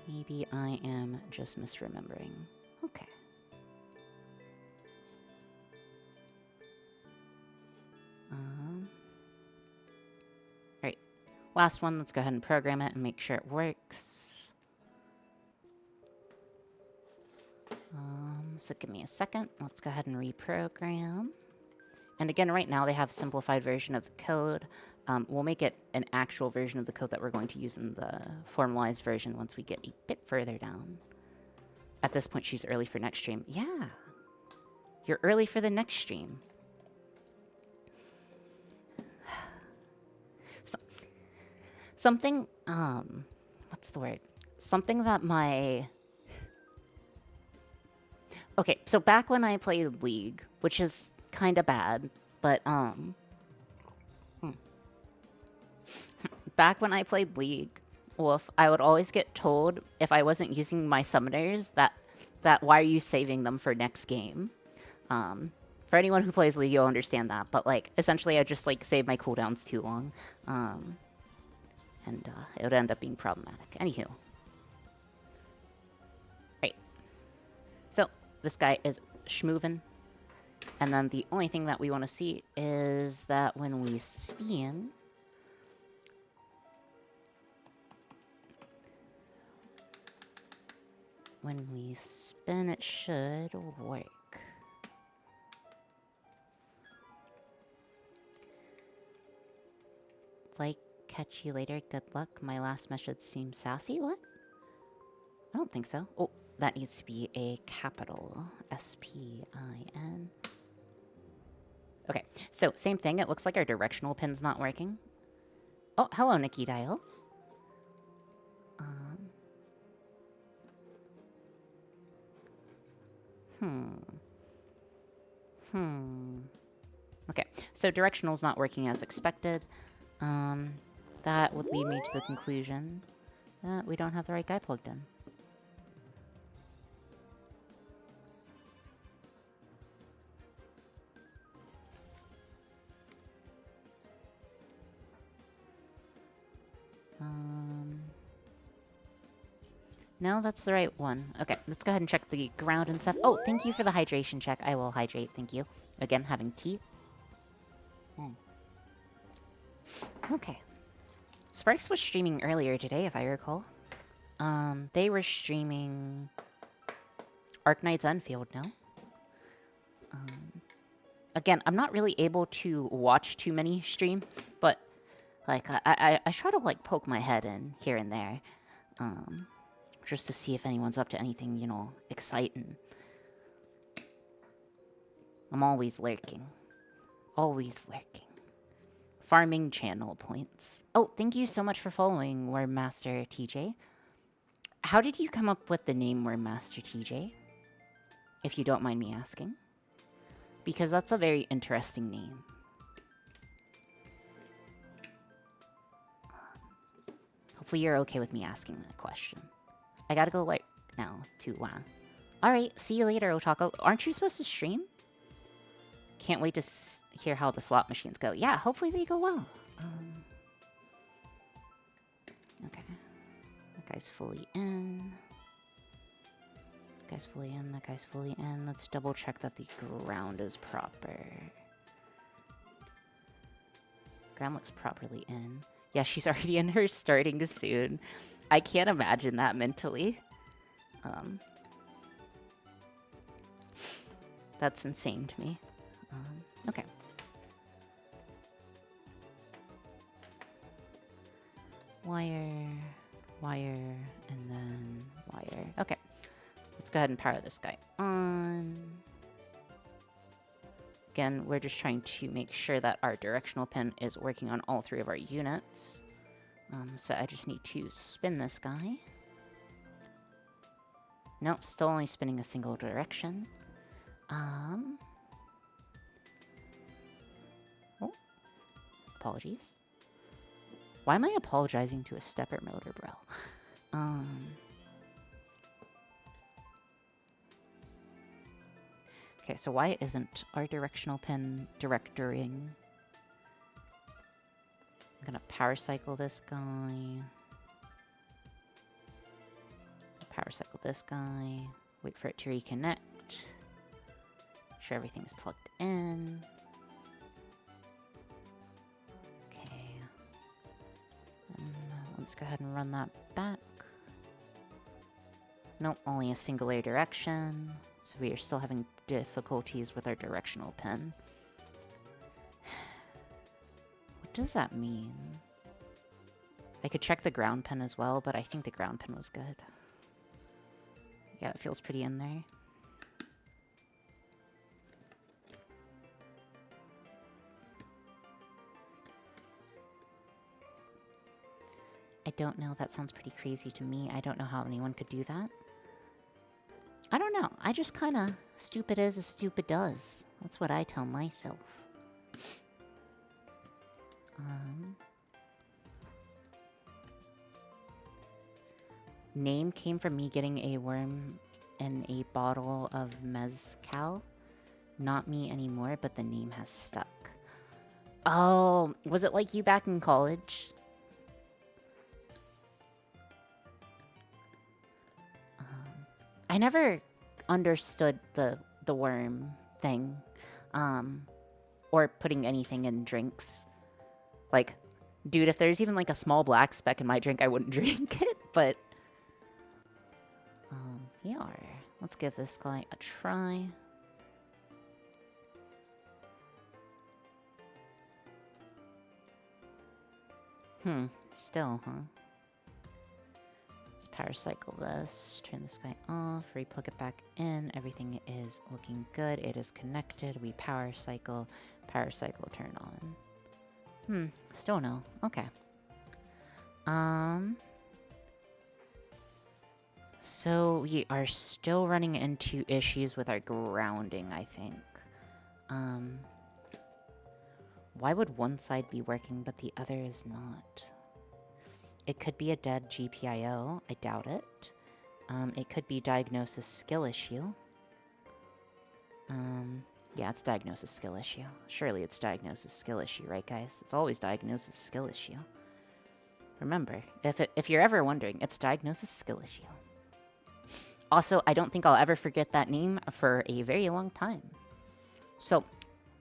maybe I am just misremembering. Okay. Alright. Last one. Let's go ahead and program it and make sure it works. So give me a second. Let's go ahead and reprogram. And again, right now they have a simplified version of the code. We'll make it an actual version of the code that we're going to use in the formalized version once we get a bit further down. At this point, she's early for next stream. Yeah. You're early for the next stream. So, something, what's the word? Something that my... okay, so back when I played League, which is kind of bad, but, back when I played League, Wolf, I would always get told if I wasn't using my summoners that why are you saving them for next game? For anyone who plays League, you'll understand that, but, like, essentially I just, like, save my cooldowns too long, and it would end up being problematic. Anywho. Right. So, this guy is schmoovin'. And then the only thing that we want to see is that when we spin... when we spin, it should work. Like, catch you later, good luck. My last message seems sassy. What? I don't think so. Oh, that needs to be a capital S-P-I-N. Okay, so same thing. It looks like our directional pin's not working. Oh, hello, Nikki Dial. Okay, so directional's not working as expected. That would lead me to the conclusion that we don't have the right guy plugged in. No, that's the right one. Okay, let's go ahead and check the ground and stuff. Oh, thank you for the hydration check. I will hydrate, thank you. Again, having tea. Okay. Sparks was streaming earlier today, if I recall. They were streaming Arknights Enfield, no? Again, I'm not really able to watch too many streams, but, like, I try to, like, poke my head in here and there. Just to see if anyone's up to anything, you know, exciting. I'm always lurking. Always lurking. Farming channel points. Oh, thank you so much for following Worm Master TJ. How did you come up with the name Worm Master TJ? If you don't mind me asking. Because that's a very interesting name. Hopefully you're okay with me asking that question. I gotta go like now to Alright, see you later, Otako. Aren't you supposed to stream? Can't wait to hear how the slot machines go. Yeah, hopefully they go well. Okay. That guy's fully in. That guy's fully in. That guy's fully in. Let's double check that the ground is proper. Ground looks properly in. Yeah, she's already in her starting soon. I can't imagine that mentally. That's insane to me. Okay. Wire, wire, and then wire. Okay. Let's go ahead and power this guy on. Again, we're just trying to make sure that our directional pin is working on all three of our units. So I just need to spin this guy. Nope, still only spinning a single direction. Oh, apologies. Why am I apologizing to a stepper motor, bro? Okay, so why isn't our directional pin directoring? I'm gonna power cycle this guy. Power cycle this guy. Wait for it to reconnect. Make sure everything's plugged in. Okay. Let's go ahead and run that back. Nope, only a single air direction. So we are still having difficulties with our directional pin. What does that mean? I could check the ground pin as well, but I think the ground pin was good. Yeah, it feels pretty in there. I don't know. That sounds pretty crazy to me. I don't know how anyone could do that. I don't know. I just kind of... Stupid as stupid does. That's what I tell myself. Name came from me getting a worm in a bottle of mezcal. Not me anymore, but the name has stuck. Oh, was it like you back in college? I never understood the worm thing. Or putting anything in drinks. Like, dude, if there's even like a small black speck in my drink, I wouldn't drink it, but... yeah, let's give this guy a try. Still, huh? Let's power cycle this, turn this guy off, re-plug it back in. Everything is looking good. It is connected. We power cycle, turn on. Still no. Okay. So we are still running into issues with our grounding, I think. Why would one side be working but the other is not? It could be a dead GPIO. I doubt it. It could be diagnosis skill issue. Yeah, it's diagnosis skill issue. Surely it's diagnosis skill issue, right, guys? It's always diagnosis skill issue. Remember, if you're ever wondering, it's diagnosis skill issue. Also, I don't think I'll ever forget that name for a very long time. So,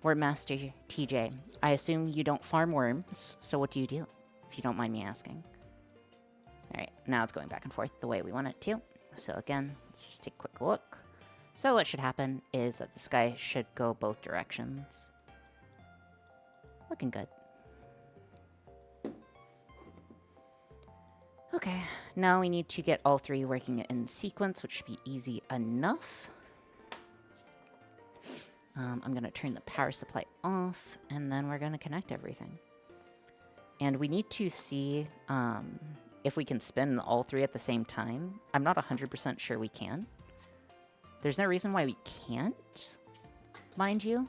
Worm Master TJ, I assume you don't farm worms, so what do you do? If you don't mind me asking. Alright, now it's going back and forth the way we want it to. So again, let's just take a quick look. So what should happen is that this guy should go both directions. Looking good. Okay, now we need to get all three working in sequence, which should be easy enough. I'm going to turn the power supply off, and then we're going to connect everything. And we need to see if we can spin all three at the same time. I'm not 100% sure we can. There's no reason why we can't, mind you.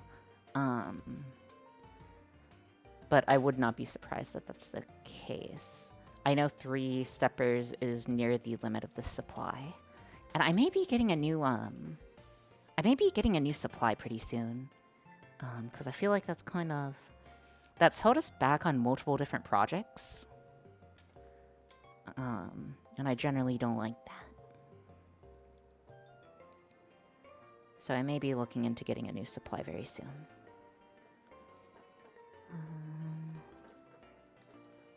But I would not be surprised that that's the case. I know 3 steppers is near the limit of the supply. And I may be getting a new, supply pretty soon. Because I feel like that's kind of... That's held us back on multiple different projects. And I generally don't like that. So I may be looking into getting a new supply very soon.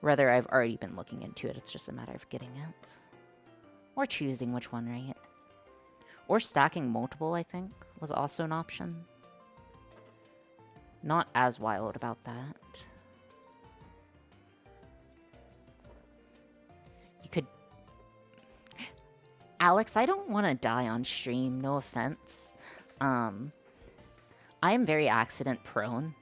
Rather, I've already been looking into it. It's just a matter of getting it. Or choosing which one, right? Or stacking multiple, I think, was also an option. Not as wild about that. You could... Alex, I don't want to die on stream, no offense. I am very accident prone.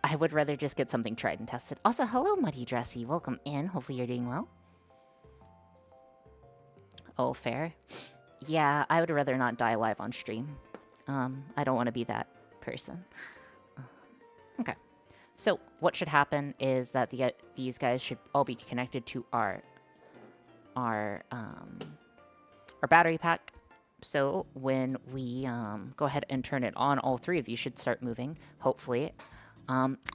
I would rather just get something tried and tested. Also, hello, Muddy Dressy. Welcome in. Hopefully you're doing well. Oh, fair. Yeah, I would rather not die live on stream. I don't want to be that person. Okay. So, what should happen is that these guys should all be connected to our battery pack. So, when we go ahead and turn it on, all 3 of these should start moving, hopefully.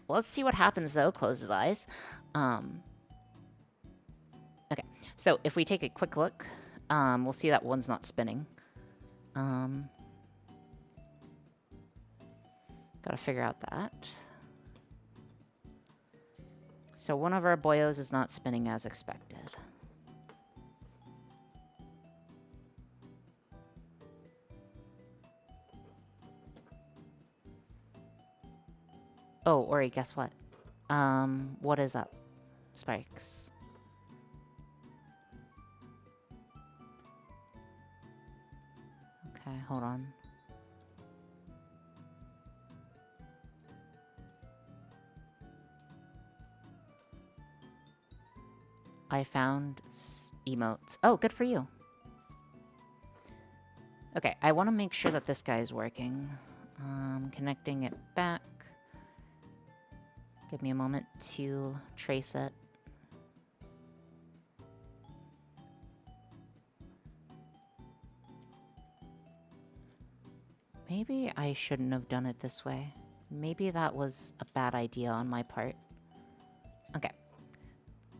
Let's see what happens, though. Close his eyes. Okay, so if we take a quick look, we'll see that one's not spinning. Gotta figure out that. So one of our boyos is not spinning as expected. Oh, Ori, guess what? What is up, Spikes? Okay, hold on. I found emotes. Oh, good for you. Okay, I want to make sure that this guy is working. Connecting it back. Give me a moment to trace it. Maybe I shouldn't have done it this way. Maybe that was a bad idea on my part. Okay.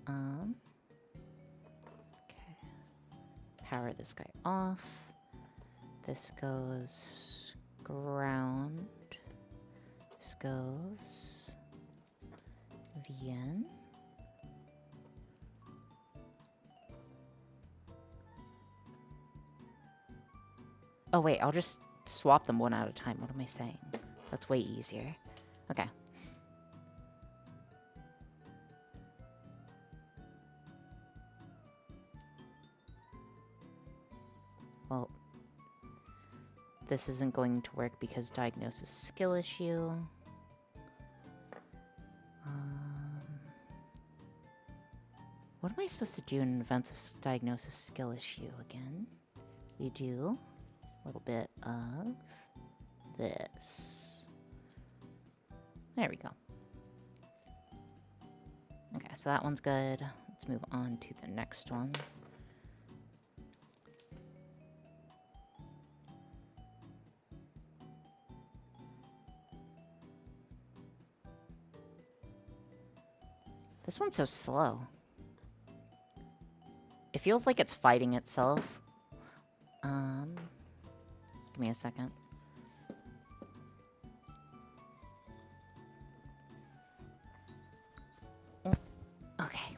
Okay. Power this guy off. This goes ground. This goes VN. Oh wait, I'll just swap them one at a time. What am I saying? That's way easier. Okay. Well, this isn't going to work because diagnosis skill issue. What am I supposed to do in events of diagnosis skill issue again? We do a little bit of this. There we go. Okay, so that one's good. Let's move on to the next one. This one's so slow. It feels like it's fighting itself. Give me a second. Okay.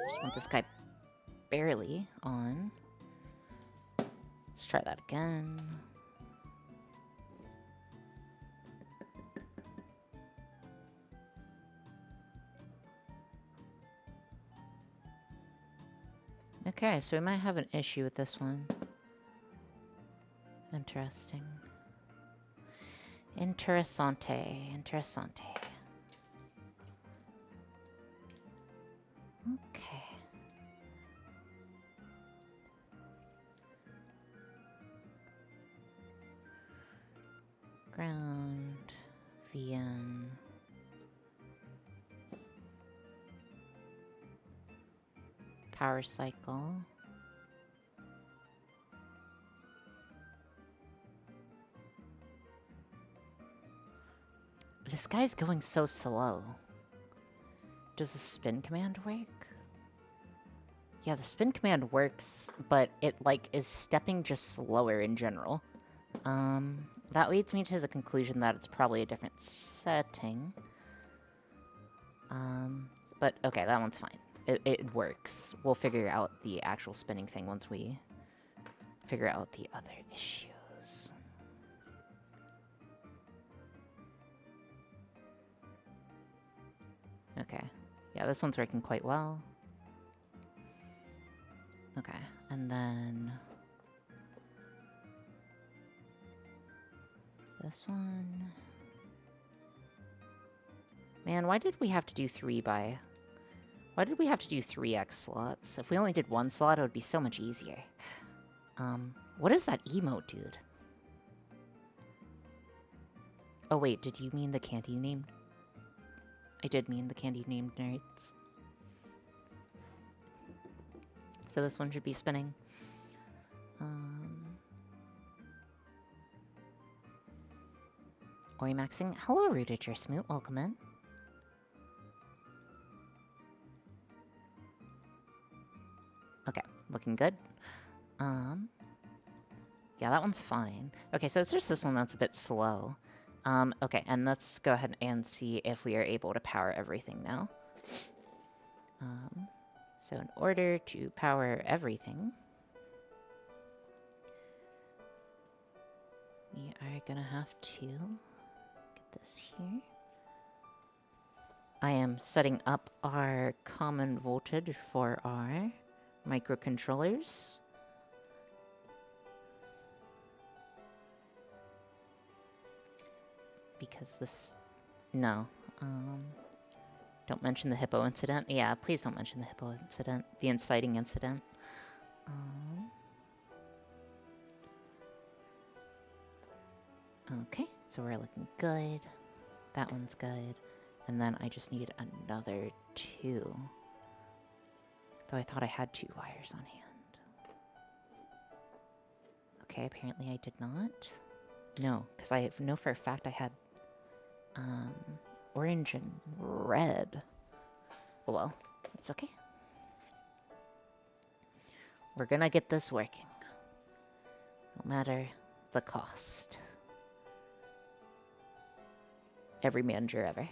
Just want this guy barely on. Let's try that again. Okay, so we might have an issue with this one. Interesting. Interessante. Interessante. Okay. Ground. VN. Power cycle. This guy's going so slow. Does the spin command work? Yeah, the spin command works, but it, like, is stepping just slower in general. That leads me to the conclusion that it's probably a different setting. But okay, that one's fine. It works. We'll figure out the actual spinning thing once we figure out the other issues. Okay. Yeah, this one's working quite well. Okay, and then this one. Man, why did we have to do 3x? Why did we have to do 3x slots? If we only did 1 slot, it would be so much easier. What is that emote, dude? Oh wait, did you mean the candy named? I did mean the candy named nerds. So this one should be spinning. Ori maxing. Hello, Rooted Smoot. Welcome in. Okay, looking good. Yeah, that one's fine. Okay, so it's just this one that's a bit slow. Okay, and let's go ahead and see if we are able to power everything now. So in order to power everything, we are gonna have to get this here. I am setting up our common voltage for our microcontrollers. Because this... No. Don't mention the hippo incident. Yeah, please don't mention the hippo incident. The inciting incident. Okay, so we're looking good. That one's good. And then I just need another 2. Though I thought I had 2 wires on hand. Okay, apparently I did not. No, because I know for a fact I had orange and red. Oh well, it's okay. We're gonna get this working. No matter the cost. Every manager ever.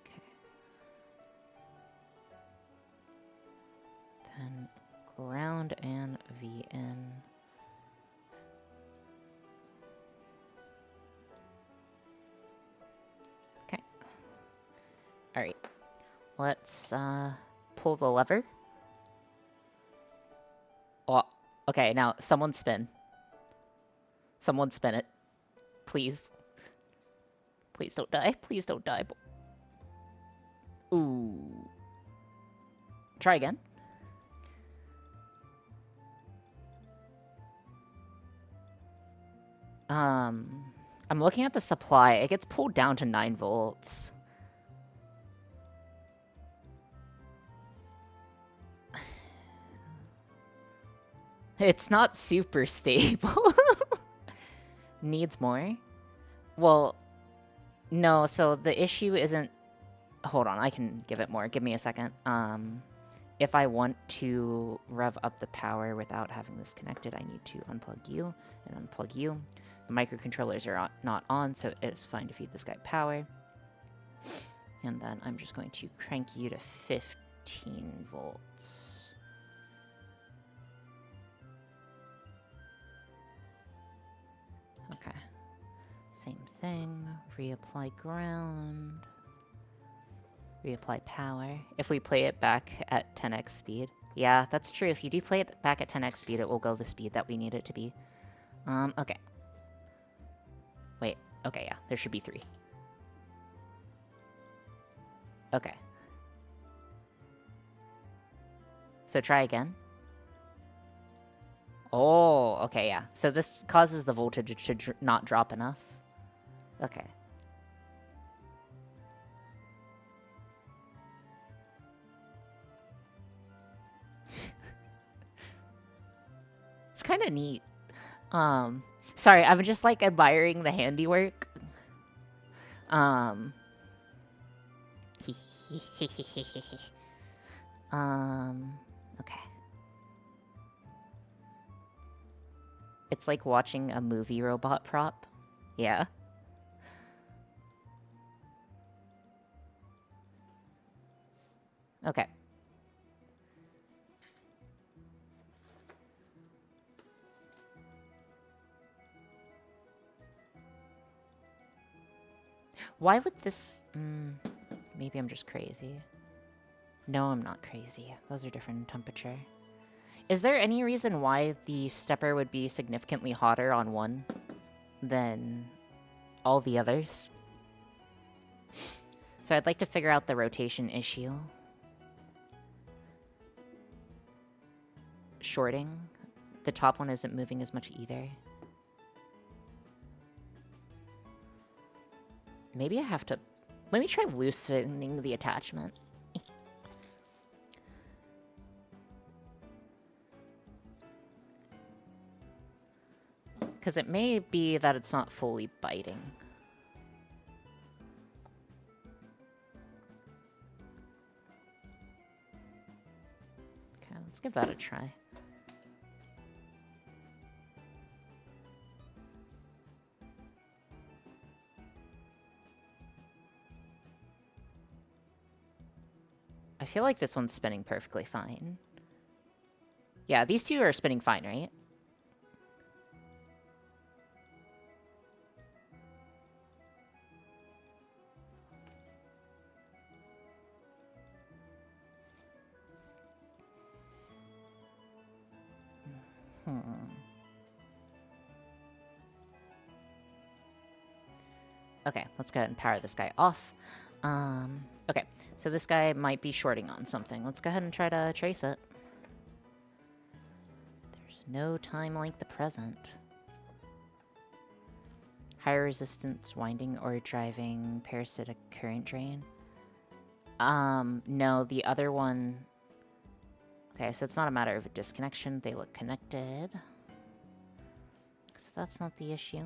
Okay. Then ground and VN. Okay. Alright. Let's pull the lever. Oh, okay, now someone spin. Someone spin it. Please. Please don't die. Please don't die. Ooh. Try again. I'm looking at the supply. It gets pulled down to 9 volts. It's not super stable. Needs more? Well, no, so the issue isn't... Hold on, I can give it more. Give me a second. If I want to rev up the power without having this connected, I need to unplug you and unplug you. The microcontrollers are not on, so it is fine to feed this guy power. And then I'm just going to crank you to 15 volts. Okay. Same thing. Reapply ground. Reapply power. If we play it back at 10x speed. Yeah, that's true. If you do play it back at 10x speed, it will go the speed that we need it to be. Okay. Wait. Okay, yeah. There should be 3. Okay. So try again. Oh, okay, yeah. So this causes the voltage to not drop enough. Okay. It's kind of neat. Sorry, I'm just like admiring the handiwork. Um, okay. It's like watching a movie robot prop. Yeah. Okay. Why would this... maybe I'm just crazy. No, I'm not crazy. Those are different in temperature. Is there any reason why the stepper would be significantly hotter on one than all the others? So I'd like to figure out the rotation issue. Shorting. The top one isn't moving as much either. Maybe I have to... Let me try loosening the attachment. Because it may be that it's not fully biting. Okay, let's give that a try. I feel like this one's spinning perfectly fine. Yeah, these two are spinning fine, right? Okay, let's go ahead and power this guy off. Okay, so this guy might be shorting on something. Let's go ahead and try to trace it. There's no time like the present. Higher resistance, winding or driving, parasitic current drain. No, the other one... Okay, so it's not a matter of a disconnection. They look connected. So that's not the issue.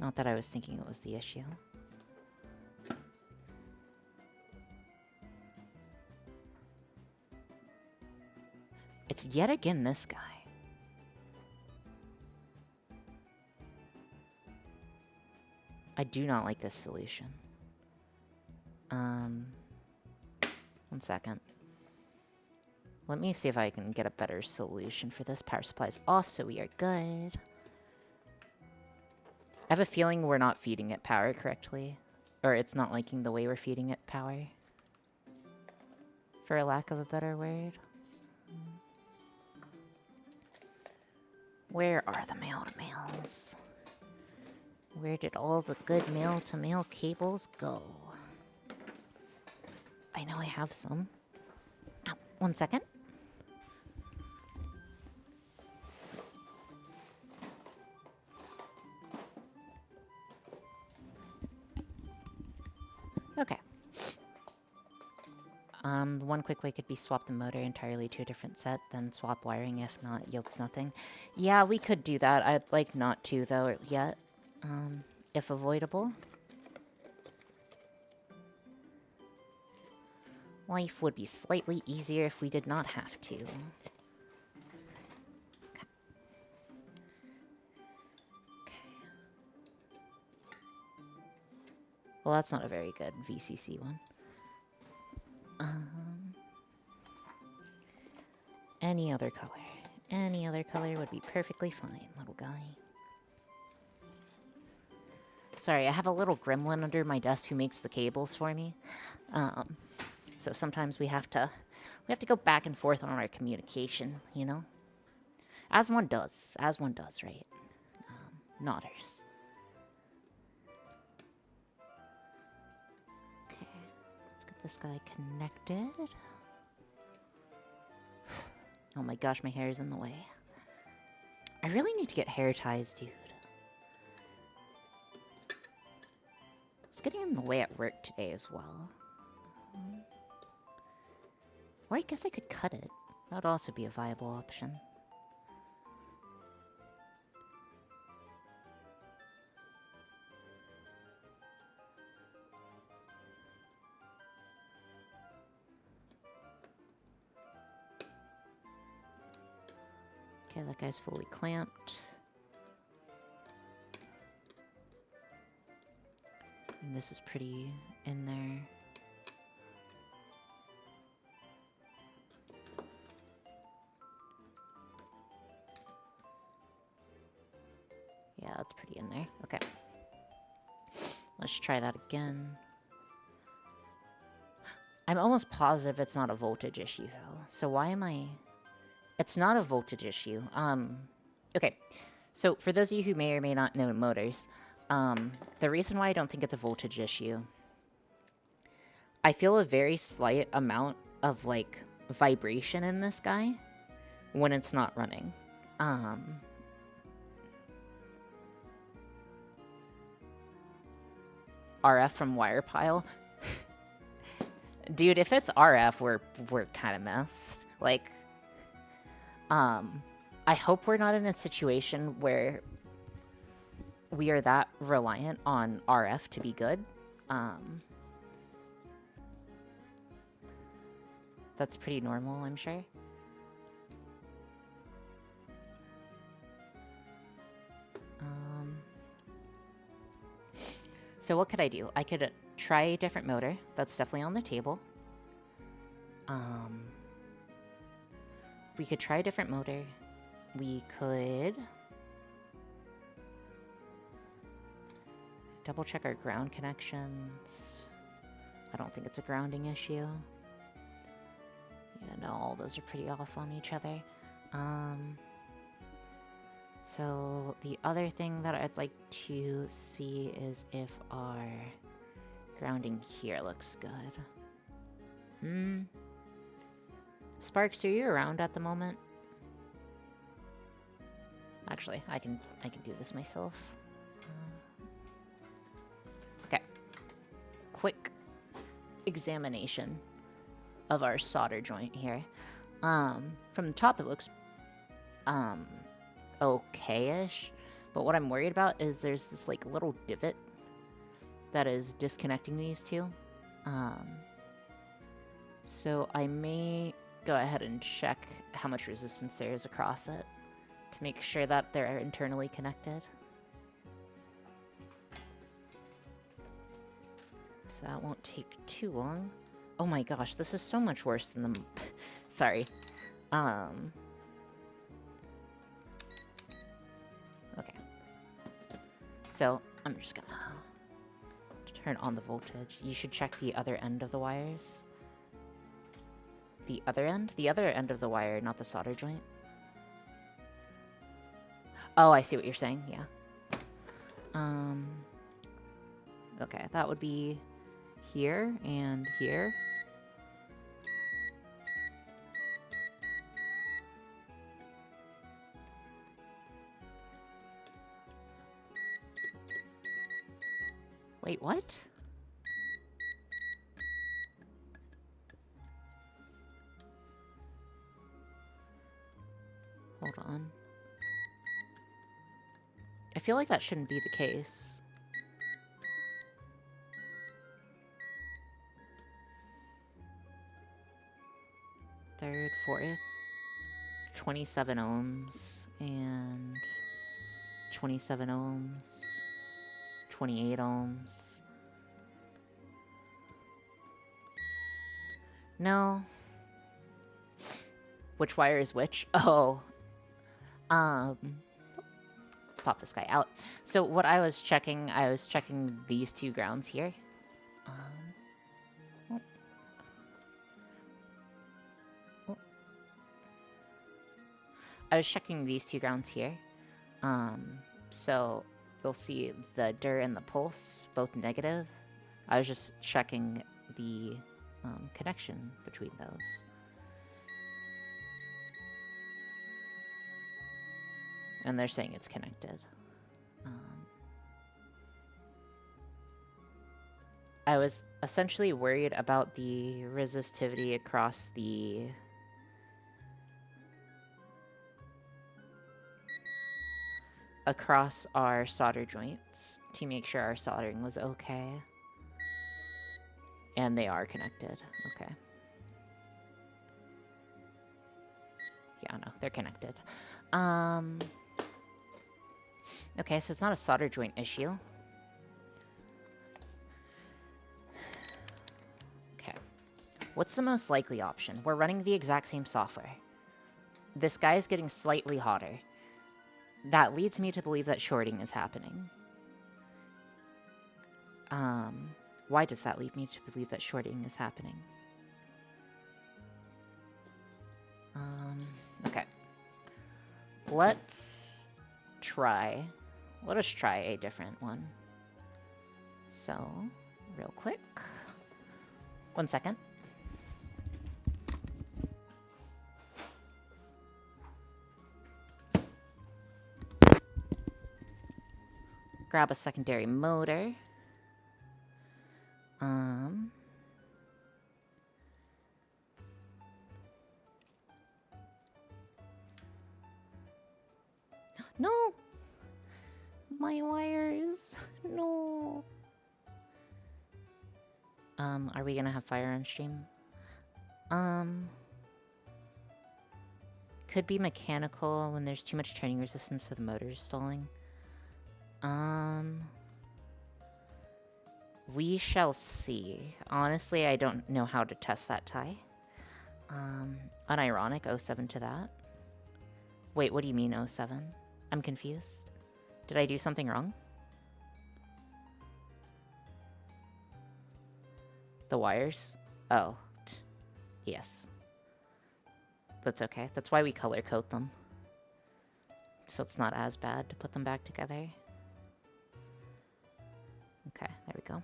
Not that I was thinking it was the issue. It's yet again this guy. I do not like this solution. 1 second. Let me see if I can get a better solution for this. Power supply's off, so we are good. I have a feeling we're not feeding it power correctly. Or it's not liking the way we're feeding it power. For a lack of a better word. Where are the male-to-males? Where did all the good male-to-male cables go? I know I have some. Ow, 1 second. Okay. One quick way could be swap the motor entirely to a different set, then swap wiring. If not, yields nothing. Yeah, we could do that. I'd like not to, though, yet. If avoidable. Life would be slightly easier if we did not have to. Okay. Well, that's not a very good VCC one. Any other color. Any other color would be perfectly fine, little guy. Sorry, I have a little gremlin under my desk who makes the cables for me. So sometimes we have to go back and forth on our communication, you know? As one does, right? Nodders. Okay, let's get this guy connected. Oh my gosh, my hair is in the way. I really need to get hair ties, dude. It's getting in the way at work today as well. Or I guess I could cut it. That would also be a viable option. Okay, that guy's fully clamped. And this is pretty in there. Yeah, that's pretty in there. Okay. Let's try that again. I'm almost positive it's not a voltage issue, though. So why am I... It's not a voltage issue. Okay. So for those of you who may or may not know motors, the reason why I don't think it's a voltage issue, I feel a very slight amount of, like, vibration in this guy when it's not running. RF from wire pile. Dude, if it's RF, we're kind of messed. Like, I hope we're not in a situation where we are that reliant on RF to be good. That's pretty normal, I'm sure. So what could I do? I could try a different motor. That's definitely on the table. We could try a different motor. We could double check our ground connections. I don't think it's a grounding issue. Yeah, no, all those are pretty off on each other. So the other thing that I'd like to see is if our grounding here looks good. Sparks, are you around at the moment? Actually, I can do this myself. Okay. Quick examination of our solder joint here. From the top, it looks okay-ish, but what I'm worried about is there's this like little divot that is disconnecting these two. So I may go ahead and check how much resistance there is across it to make sure that they're internally connected. So that won't take too long. Oh my gosh, this is so much worse than the... Sorry. Okay. So, I'm just gonna turn on the voltage. You should check the other end of the wires. The other end? The other end of the wire, not the solder joint. Oh, I see what you're saying, yeah. Okay, that would be here and here. Wait, what? Hold on. I feel like that shouldn't be the case. Third, fourth, 27 ohms, and 27 ohms, 28 ohms. No. Which wire is which? Oh. Let's Let's pop this guy out. So what I was checking these two grounds here. Oh. Oh. I was checking these two grounds here. So you'll see the dir and the pulse, both negative. I was just checking the connection between those. And they're saying it's connected. I was essentially worried about the resistivity across our solder joints to make sure our soldering was okay. And they are connected. Okay. Yeah, no, they're connected. Okay, so it's not a solder joint issue. Okay. What's the most likely option? We're running the exact same software. This guy is getting slightly hotter. That leads me to believe that shorting is happening. Why does that lead me to believe that shorting is happening? Okay. Let us try a different one. So, real quick. 1 second. Grab a secondary motor. No! My wires. No. Are we gonna have fire on stream? Could be mechanical when there's too much turning resistance so the motor's stalling. We shall see. Honestly, I don't know how to test that tie. Unironic, 07 to that. Wait, what do you mean 07? I'm confused. Did I do something wrong? The wires? Oh. Yes. That's okay. That's why we color code them. So it's not as bad to put them back together. Okay, there we go.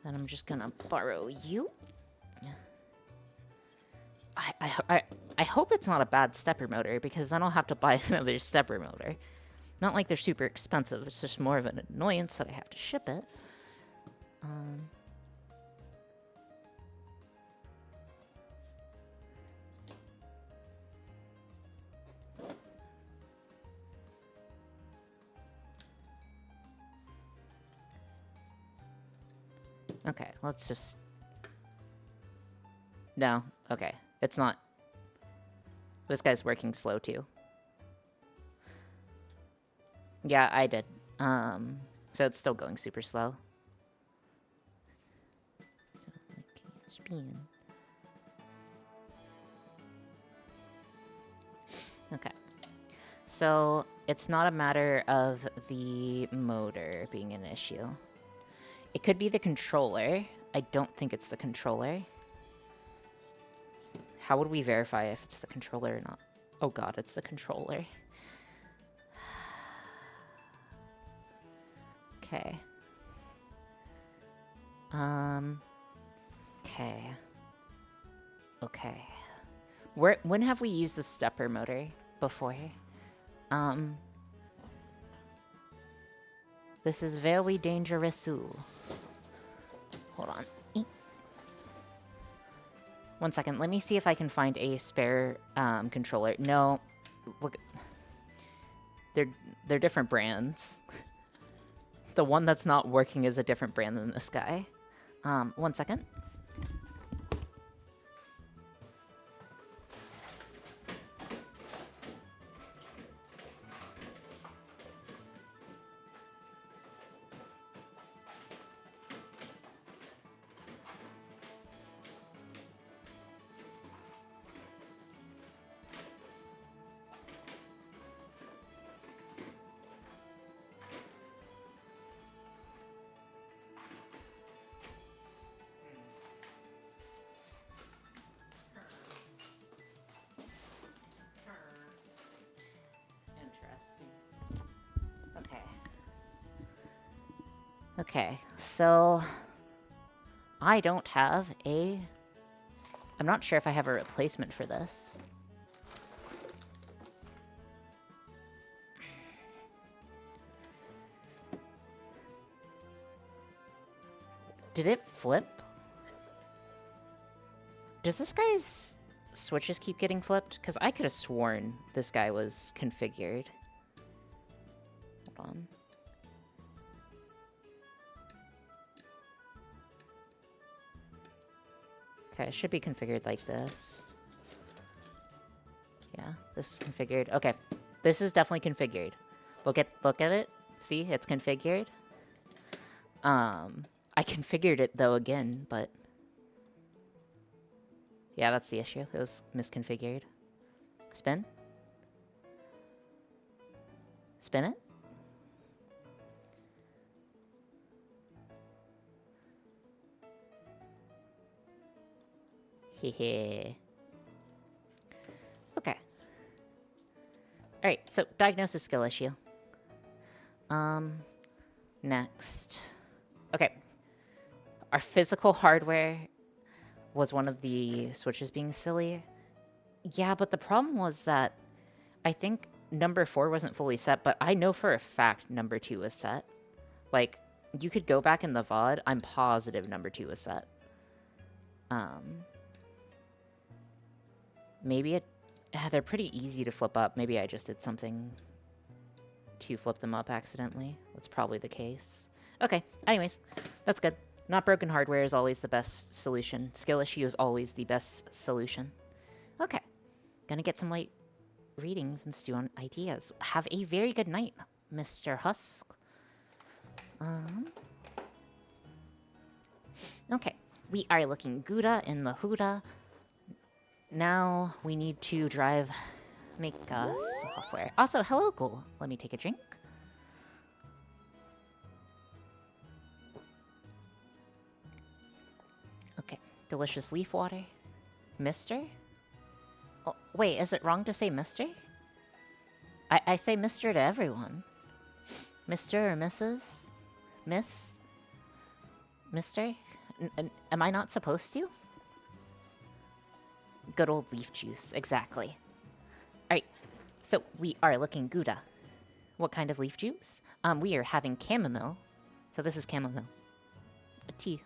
And I'm just gonna borrow you. I hope it's not a bad stepper motor, because then I'll have to buy another stepper motor. Not like they're super expensive, it's just more of an annoyance that I have to ship it. Okay, let's just... No, okay. It's not... This guy's working slow, too. Yeah, I did. So it's still going super slow. So, spin. Okay. So, it's not a matter of the motor being an issue. It could be the controller. I don't think it's the controller. How would we verify if it's the controller or not? Oh god, it's the controller. Okay. Okay. Okay. When have we used a stepper motor before? This is very dangerous. Hold on. 1 second. Let me see if I can find a spare controller. No. Look. They're different brands. The one that's not working is a different brand than this guy. 1 second. Okay, so I don't have a... I'm not sure if I have a replacement for this. Did it flip? Does this guy's switches keep getting flipped? Because I could have sworn this guy was configured. Hold on. Okay, it should be configured like this. Yeah, this is configured. Okay, this is definitely configured. Look at it. See, it's configured. I configured it though again, but yeah, that's the issue. It was misconfigured. Spin. Spin it. Hehe. Okay. Alright, so diagnosis skill issue. Next. Okay. Our physical hardware was one of the switches being silly. Yeah, but the problem was that I think number 4 wasn't fully set, but I know for a fact number 2 was set. Like, you could go back in the VOD, I'm positive number 2 was set. Maybe it... they're pretty easy to flip up. Maybe I just did something to flip them up accidentally. That's probably the case. Okay, anyways, that's good. Not broken hardware is always the best solution. Skill issue is always the best solution. Okay, gonna get some light readings and stew on ideas. Have a very good night, Mr. Husk. Okay, we are looking Gouda in the Huda. Now we need to make software. Also, hello, Ghoul. Let me take a drink. Okay, delicious leaf water. Mister? Oh, wait, is it wrong to say Mister? I say Mister to everyone. Mr. or Mrs.? Miss? Mister? Am I not supposed to? Good old leaf juice, exactly. Alright, so we are looking Gouda. What kind of leaf juice? We are having chamomile. So this is chamomile. A tea.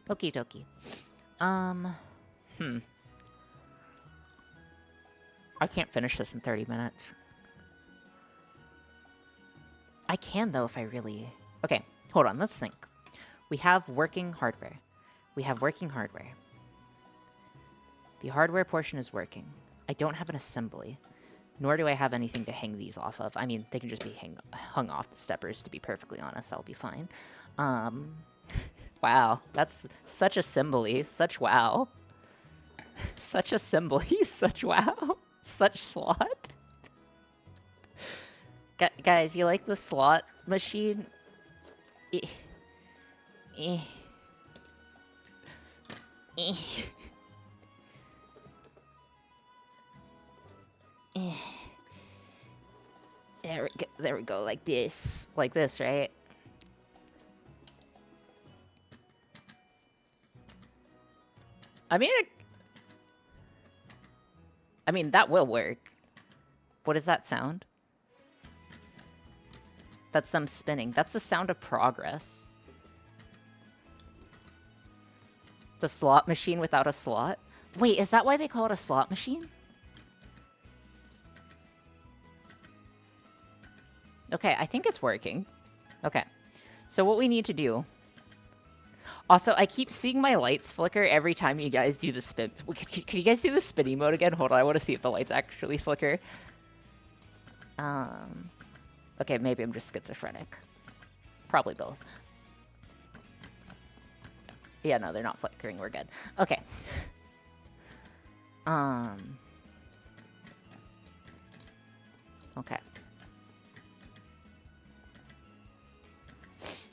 Okie dokie. I can't finish this in 30 minutes. I can, though, if I really... Okay, hold on, let's think. We have working hardware. We have working hardware. The hardware portion is working. I don't have an assembly, nor do I have anything to hang these off of. I mean, they can just be hung off the steppers, to be perfectly honest. That'll be fine. Wow, that's such assembly. Such wow. Such assembly. Such wow. Such slot. Guys, you like the slot machine? There we go, like this. Like this, right? I mean, that will work. What does that sound? That's them spinning. That's the sound of progress. The slot machine without a slot? Wait, is that why they call it a slot machine? Okay, I think it's working. Okay. So what we need to do... Also, I keep seeing my lights flicker every time you guys do the spin. Could you guys do the spinny mode again? Hold on, I want to see if the lights actually flicker. Okay, maybe I'm just schizophrenic. Probably both. Yeah, no, they're not flickering. We're good. Okay. Okay.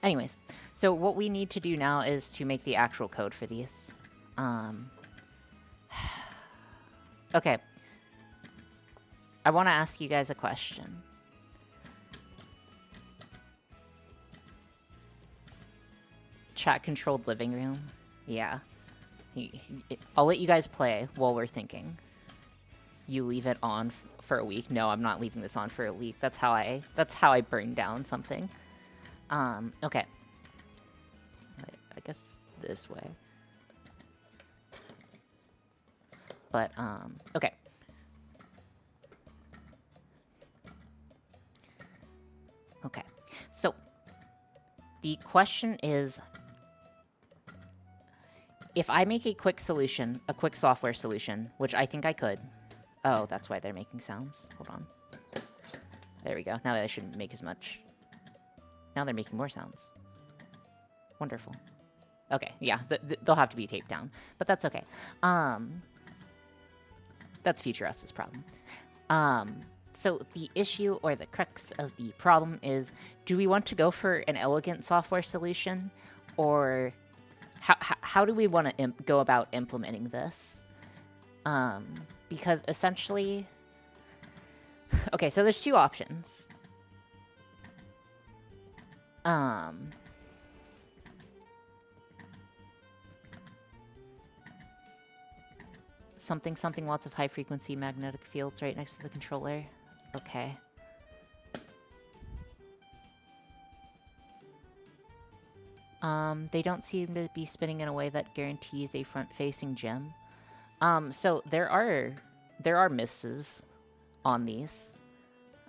Anyways, so what we need to do now is to make the actual code for these. Okay. I want to ask you guys a question. Chat-controlled living room? Yeah. I'll let you guys play while we're thinking. You leave it on for a week. No, I'm not leaving this on for a week. That's how I burn down something. Okay. I guess this way. But, okay. Okay. So, the question is, if I make a quick solution, a quick software solution, which I think I could. Oh, that's why they're making sounds. Hold on. There we go. Now I shouldn't make as much. Now they're making more sounds. Wonderful. Okay, yeah, they'll have to be taped down, but that's okay. That's Future Us's problem. So the issue or the crux of the problem is, do we want to go for an elegant software solution, or how do we want to go about implementing this? Because essentially, okay, so there's two options. Something, lots of high-frequency magnetic fields right next to the controller. Okay. They don't seem to be spinning in a way that guarantees a front-facing gem. So there are misses on these.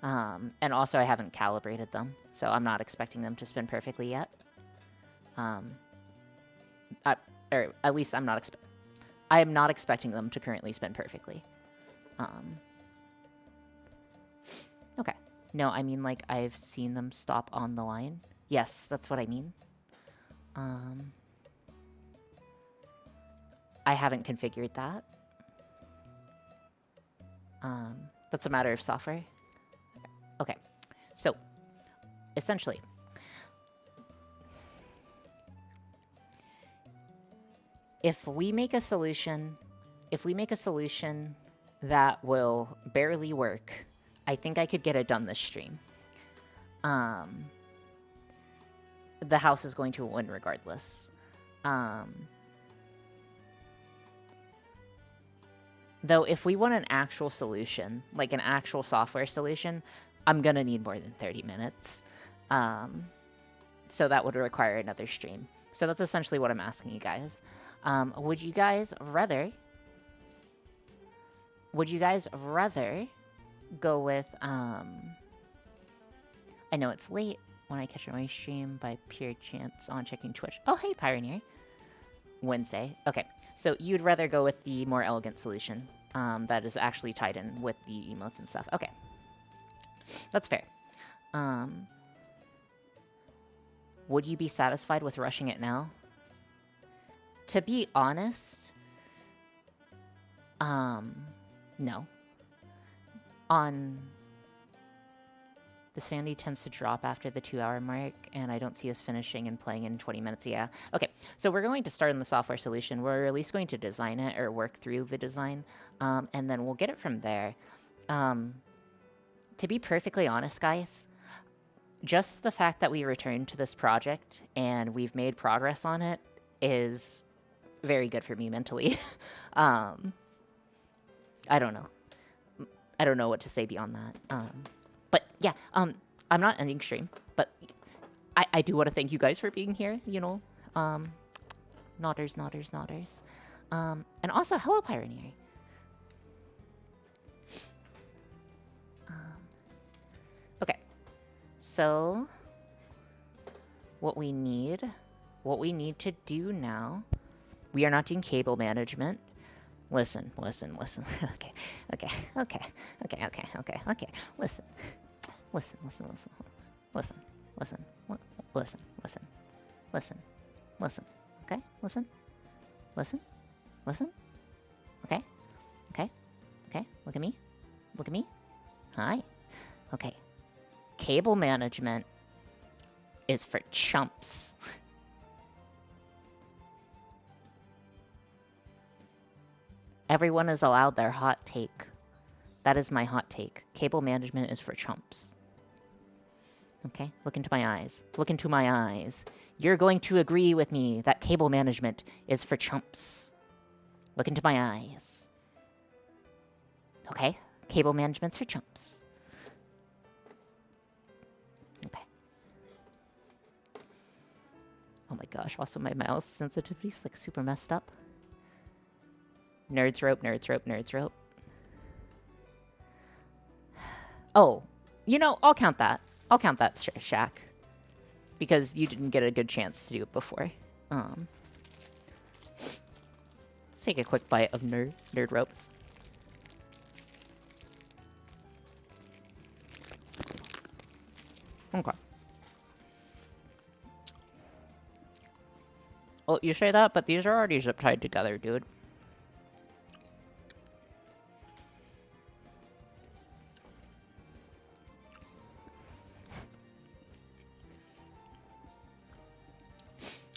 And also I haven't calibrated them, so I'm not expecting them to spin perfectly yet. Or at least I am not expecting them to currently spin perfectly. Okay. No, I mean, like, I've seen them stop on the line. Yes, that's what I mean. I haven't configured that. That's a matter of software. Okay. So, essentially, if we make a solution that will barely work, I think I could get it done this stream. The house is going to win regardless. Though if we want an actual solution, like an actual software solution, I'm gonna need more than 30 minutes. So that would require another stream. So that's essentially what I'm asking you guys. Would you guys rather go with, I know it's late when I catch my stream by pure chance on checking Twitch. Oh, hey, Pioneer. Wednesday. Okay, so you'd rather go with the more elegant solution that is actually tied in with the emotes and stuff. Okay, that's fair. Would you be satisfied with rushing it now? To be honest, no. The sandy tends to drop after the 2-hour mark, and I don't see us finishing and playing in 20 minutes. Yeah. Okay, so we're going to start in the software solution. We're at least going to design it or work through the design, and then we'll get it from there. To be perfectly honest, guys, just the fact that we returned to this project and we've made progress on it is very good for me mentally. I don't know. I don't know what to say beyond that. But yeah, I'm not ending stream, but I do want to thank you guys for being here, you know. Nodders. And also, hello, Pioneer. Okay, so what we need to do now, we are not doing cable management. Listen. Okay. Listen. Okay, listen. Okay. Look at me. Hi. Okay. Cable management is for chumps. Everyone is allowed their hot take. That is my hot take. Cable management is for chumps. Okay? Look into my eyes. Look into my eyes. You're going to agree with me that cable management is for chumps. Look into my eyes. Okay? Cable management's for chumps. Okay. Oh my gosh, also my mouse sensitivity's like super messed up. Nerds rope, nerds rope, nerds rope. Oh, you know, I'll count that. I'll count that, Shaq. Because you didn't get a good chance to do it before. Let's take a quick bite of nerd ropes. Okay. Well, you say that, but these are already zip tied together, dude.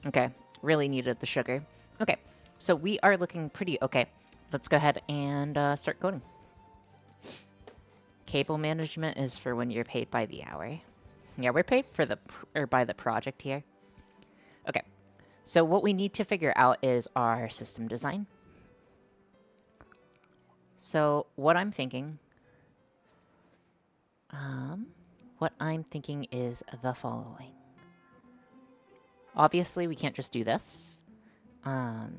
Okay, really needed the sugar. Okay, so we are looking pretty okay. Let's go ahead and start coding. Cable management is for when you're paid by the hour. Yeah, we're paid for by the project here. Okay, so what we need to figure out is our system design. So what I'm thinking is the following. Obviously, we can't just do this. So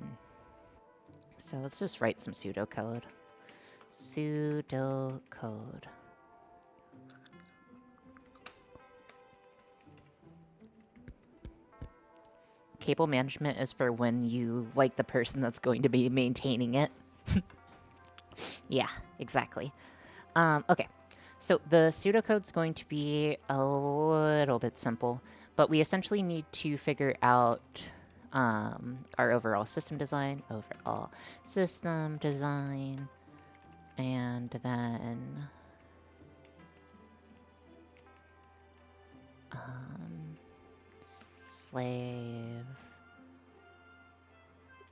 let's just write some pseudocode. Pseudocode. Cable management is for when you like the person that's going to be maintaining it. Yeah, exactly. Okay, so the pseudocode's going to be a little bit simple, but we essentially need to figure out our overall system design, and then slave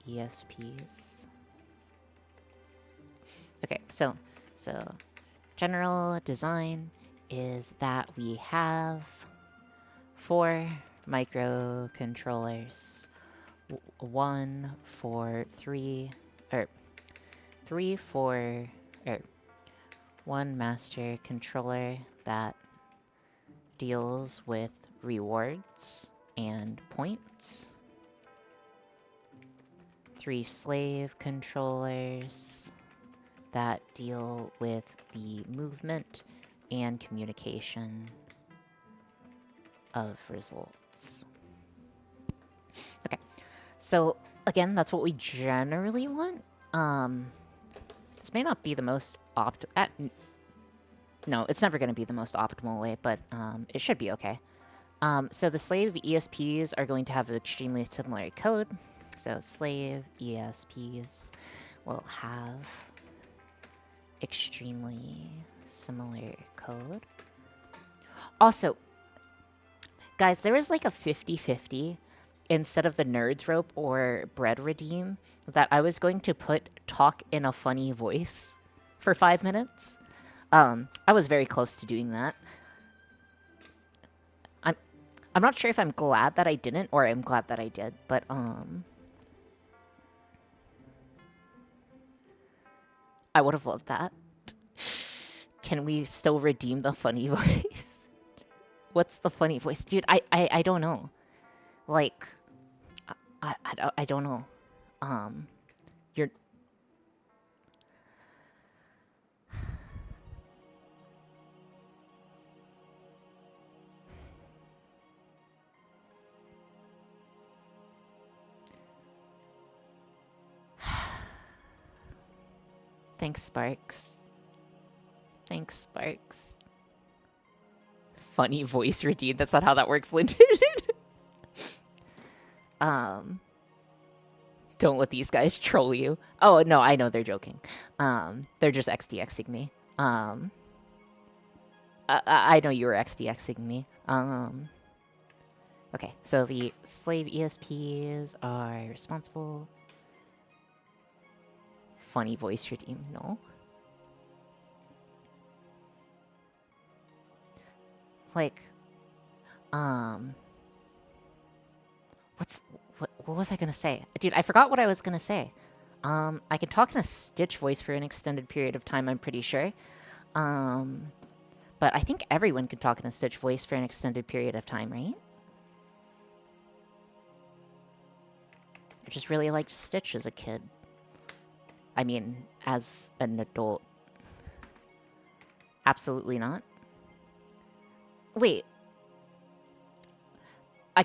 ESPs. Okay, so general design is that we have 4 microcontrollers, 1 for 3, or 3 for, or 1 master controller that deals with rewards and points, 3 slave controllers that deal with the movement and communication of results. Okay, so again, that's what we generally want. This may not be the most no, it's never going to be the most optimal way, but it should be okay. So the slave ESPs are going to have extremely similar code. So slave ESPs will have extremely similar code. Also, guys, there is like a 50-50 instead of the nerds rope or bread redeem that I was going to put talk in a funny voice for 5 minutes. I was very close to doing that. I'm not sure if I'm glad that I didn't or I'm glad that I did, but I would have loved that. Can we still redeem the funny voice? What's the funny voice? Dude, I don't know. Like, I don't know. You're... Thanks, Sparks. Thanks, Sparks. Funny voice redeemed. That's not how that works, Lyndon. Don't let these guys troll you. Oh, no, I know they're joking. They're just XDXing me. I know you were XDXing me. Okay, so the slave ESPs are responsible. Funny voice redeem, no. Like, um, what was I gonna say? Dude, I forgot what I was gonna say. I can talk in a Stitch voice for an extended period of time, I'm pretty sure. But I think everyone can talk in a Stitch voice for an extended period of time, right? I just really liked Stitch as a kid. I mean, as an adult. Absolutely not. Wait. I...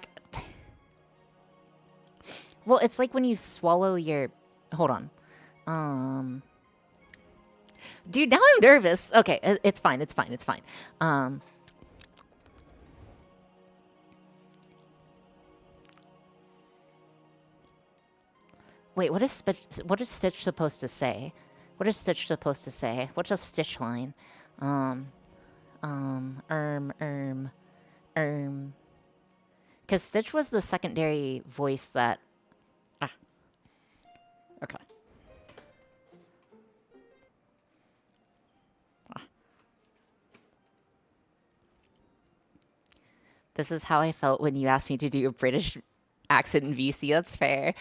Well, it's like when you swallow your... Hold on. Dude, now I'm nervous. Okay, it's fine, it's fine, it's fine. Wait, what is Stitch supposed to say? What is Stitch supposed to say? What's a Stitch line? Because Stitch was the secondary voice that... Ah. Okay. This is how I felt when you asked me to do a British accent in VC. That's fair.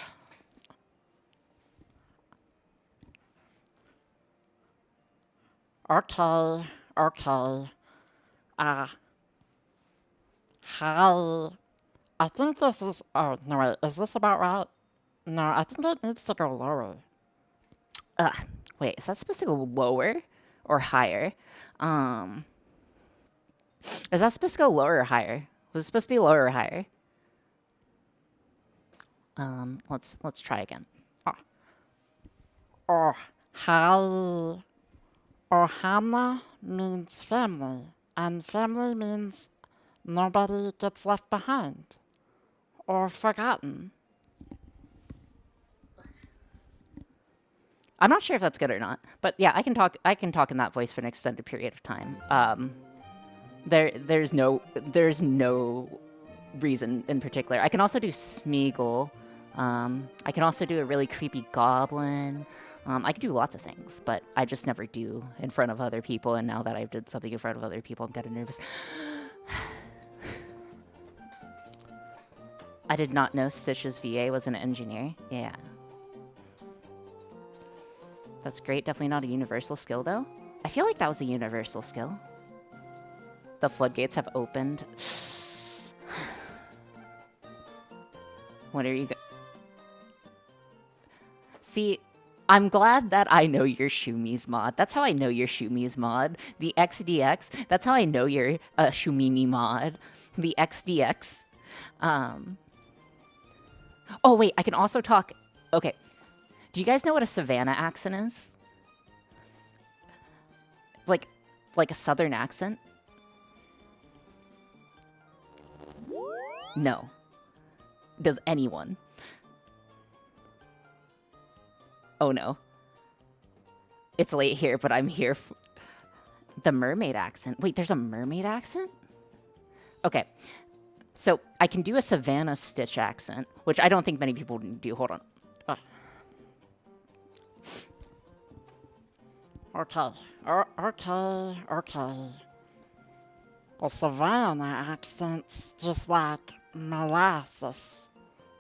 Okay. Hi. I think this is... Oh, no, wait. Is this about right? No, I think it needs to go lower. Wait, is that supposed to go lower or higher? Is that supposed to go lower or higher? Was it supposed to be lower or higher? Let's try again. Hi. Ohana means family, and family means nobody gets left behind or forgotten. I'm not sure if that's good or not, but yeah, I can talk in that voice for an extended period of time. There's no reason in particular. I can also do Smeagol. I can also do a really creepy goblin. I can do lots of things, but I just never do in front of other people. And now that I've did something in front of other people, I'm kind of nervous. I did not know Stitch's VA was an engineer. Yeah. That's great. Definitely not a universal skill, though. I feel like that was a universal skill. The floodgates have opened. What are you... See... I'm glad that I know your Shumi's mod. That's how I know your Shumi's mod. The XDX, that's how I know you're a Shumimi mod. The XDX. Oh, wait, I can also talk... Okay. Do you guys know what a Savannah accent is? Like a southern accent? No. Does anyone? Oh no. It's late here, but I'm here. The mermaid accent. Wait, there's a mermaid accent? Okay. So I can do a Savannah Stitch accent, which I don't think many people do. Hold on. Okay. Okay. A Savannah accent's just like molasses.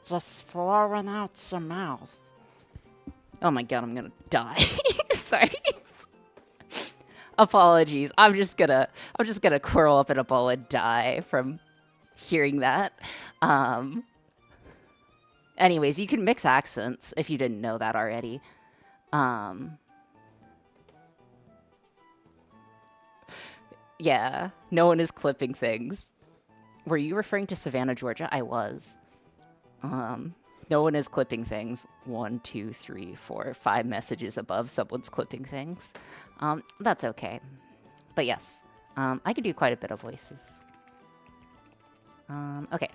Just flowing out your mouth. Oh my god, I'm gonna die. Sorry. Apologies. I'm just gonna curl up in a ball and die from hearing that. Anyways, you can mix accents if you didn't know that already. Yeah, no one is clipping things. Were you referring to Savannah, Georgia? I was. No one is clipping things. 1, 2, 3, 4, 5 messages above someone's clipping things. That's okay. But yes, I could do quite a bit of voices. Okay.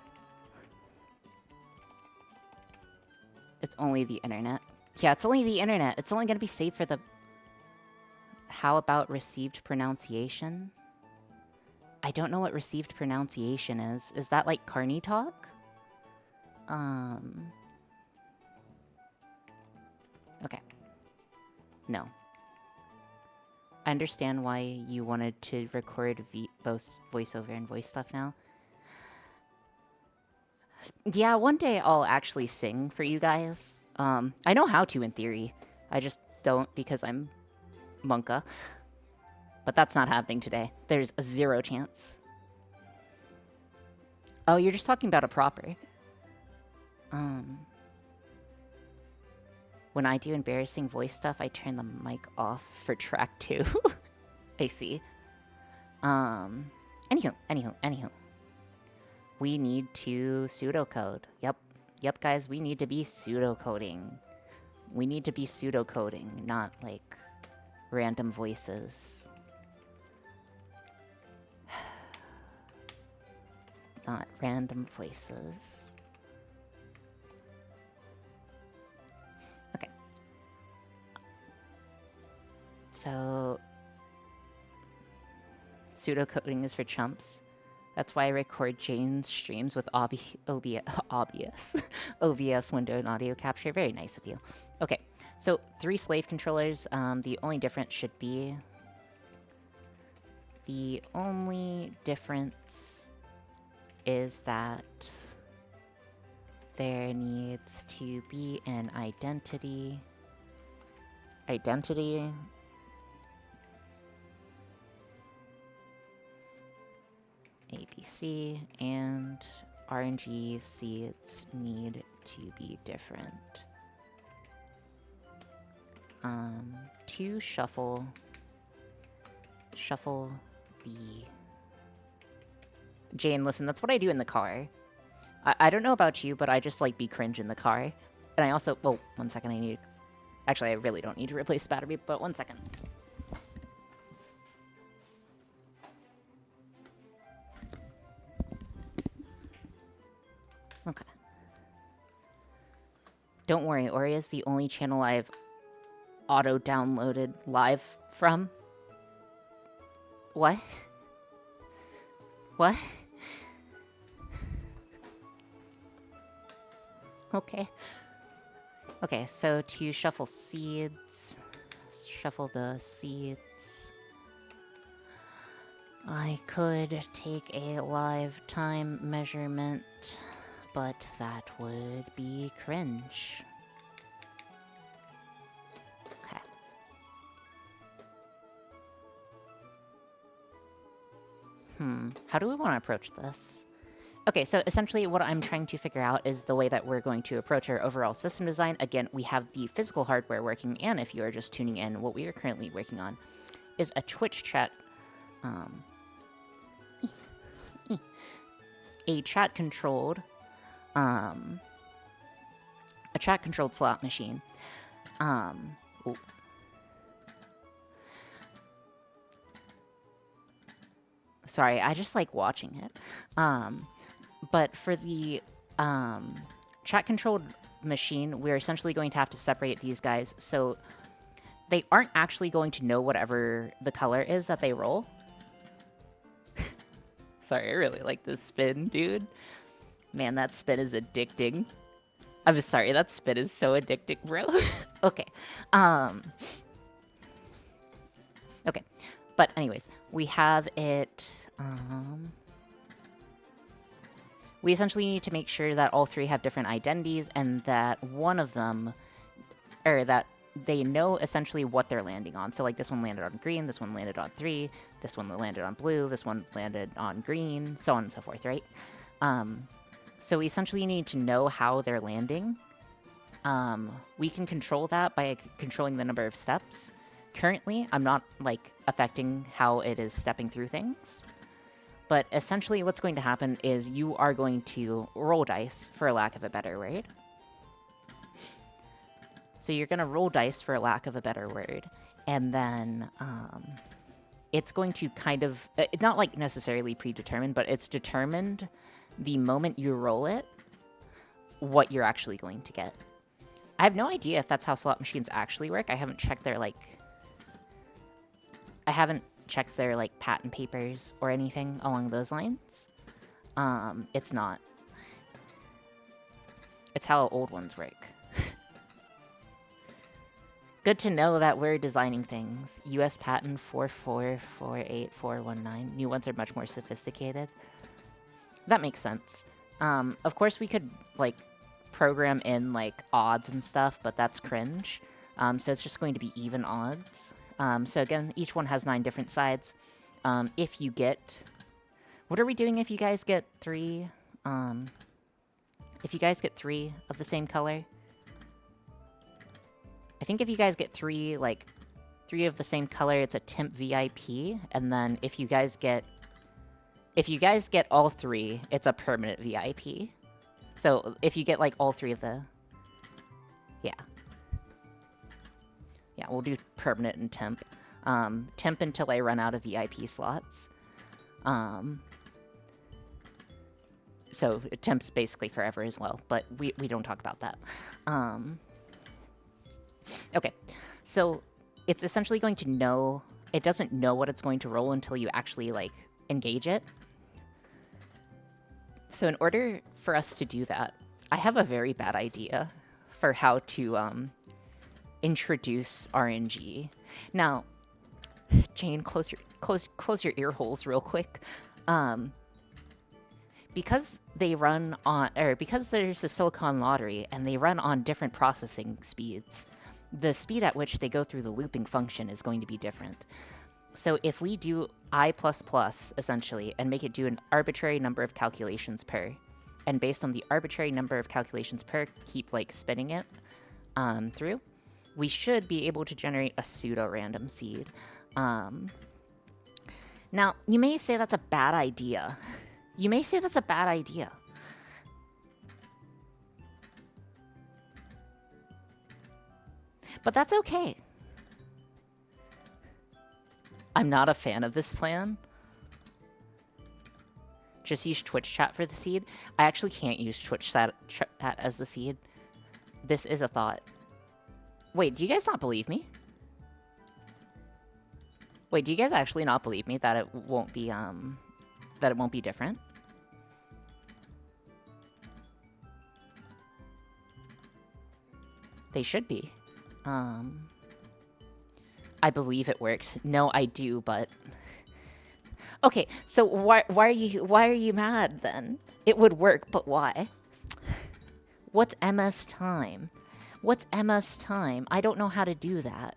It's only the internet. Yeah, it's only the internet. It's only gonna be saved for the... How about received pronunciation? I don't know what received pronunciation is. Is that like Carney talk? Okay. No. I understand why you wanted to record voiceover and voice stuff now. Yeah, one day I'll actually sing for you guys. I know how to in theory. I just don't because I'm Monka. But that's not happening today. There's a 0 chance. Oh, you're just talking about a proper. When I do embarrassing voice stuff, I turn the mic off for track 2. I see. Anywho. We need to pseudocode. Yep, guys, we need to be pseudocoding. We need to be pseudocoding, not, like, random voices. Not random voices. Okay. So, pseudocoding is for chumps. That's why I record Jane's streams with OBS window and audio capture. Very nice of you. Okay, so 3 slave controllers. The only difference should be... The only difference is that there needs to be an identity. ABC and RNG seeds need to be different. To shuffle the... Jane, listen, that's what I do in the car. I don't know about you, but I just, like, be cringe in the car. And I also... Well, 1 second, I need... Actually, I really don't need to replace the battery, but 1 second. Okay. Don't worry, Ori is the only channel I've auto-downloaded live from. What? What? Okay. Okay, so to shuffle seeds... Shuffle the seeds... I could take a live time measurement, but that would be cringe. Okay. How do we want to approach this? Okay, so essentially what I'm trying to figure out is the way that we're going to approach our overall system design. Again, we have the physical hardware working, and if you are just tuning in, what we are currently working on is a Twitch chat, a chat-controlled slot machine. Sorry, I just like watching it. But for the chat-controlled machine, we're essentially going to have to separate these guys so they aren't actually going to know whatever the color is that they roll. Sorry, I really like this spin, dude. Man, that spin is addicting. I'm sorry, that spin is so addicting, bro. Okay. Okay. But anyways, we have it... we essentially need to make sure that all 3 have different identities and that one of them... Or that they know essentially what they're landing on. So, like, this one landed on green, this one landed on 3, this one landed on blue, this one landed on green, so on and so forth, right? So we essentially need to know how they're landing. We can control that by controlling the number of steps. Currently, I'm not, like, affecting how it is stepping through things. But essentially what's going to happen is you are going to roll dice, for lack of a better word. So you're going to roll dice, for lack of a better word, and then it's going to kind of... not, like, necessarily predetermined, but it's determined the moment you roll it, what you're actually going to get. I have no idea if that's how slot machines actually work. I haven't checked their, like... patent papers or anything along those lines. It's not. It's how old ones work. Good to know that we're designing things. US patent 4448419. New ones are much more sophisticated. That makes sense. Of course, we could, like, program in, like, odds and stuff, but that's cringe. So it's just going to be even odds. So again, each one has 9 different sides. If you get... What are we doing if you guys get 3? If you guys get 3 of the same color? I think if you guys get 3, like, 3 of the same color, it's a temp VIP. And then if you guys get all 3, it's a permanent VIP. So if you get, like, all 3 of the... Yeah. Yeah, we'll do permanent and temp. Temp until I run out of VIP slots. So temp's basically forever as well, but we don't talk about that. Okay, so it's essentially going to know... It doesn't know what it's going to roll until you actually, like, engage it. So in order for us to do that, I have a very bad idea for how to introduce RNG. Now, Jane, close your ear holes real quick. Because they run on, or because there's a Silicon Lottery and they run on different processing speeds, the speed at which they go through the looping function is going to be different. So if we do I++, essentially, and make it do an arbitrary number of calculations per, and based on the arbitrary number of calculations per, keep, like, spinning it through, we should be able to generate a pseudo-random seed. Now, you may say that's a bad idea. You may say that's a bad idea. But that's okay. I'm not a fan of this plan. Just use Twitch chat for the seed. I actually can't use Twitch chat as the seed. This is a thought. Wait, do you guys not believe me? Wait, do you guys actually not believe me that it won't be different? They should be. I believe it works. No, I do, but... Okay, so why are you mad then? It would work, but why? What's MS time? What's MS time? I don't know how to do that.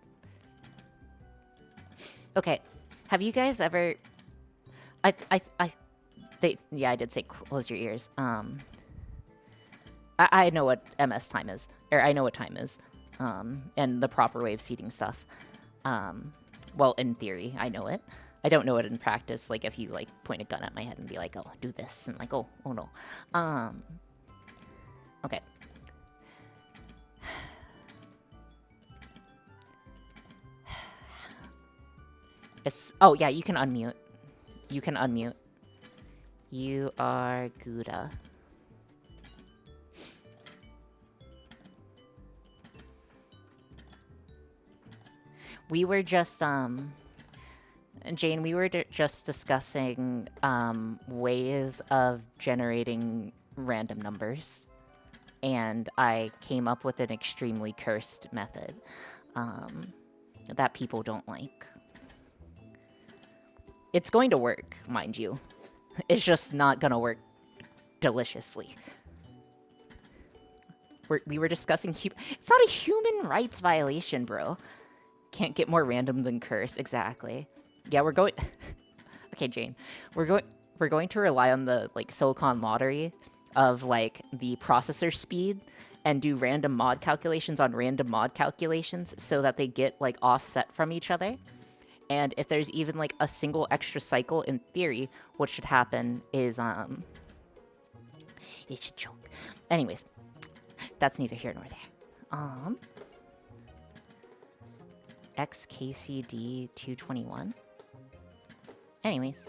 Okay, have you guys ever... Yeah, I did say close your ears. I know what MS time is. Or I know what time is. And the proper way of seeding stuff. Well, in theory, I know it. I don't know it in practice. Like, if you, like, point a gun at my head and be like, oh, do this. And like, oh no. Okay. Oh, yeah, you can unmute. You can unmute. You are Gouda. We were just, Jane, we were just discussing, ways of generating random numbers. And I came up with an extremely cursed method, that people don't like. It's going to work, mind you. It's just not gonna work deliciously. We were discussing... It's not a human rights violation, bro. Can't get more random than curse, exactly. Yeah, we're going... Okay, Jane. We're going to rely on the, like, Silicon Lottery of, like, the processor speed and do random mod calculations on random mod calculations so that they get, like, offset from each other. And if there's even, like, a single extra cycle, in theory, what should happen is, it should choke. Anyways, that's neither here nor there. XKCD 221. Anyways,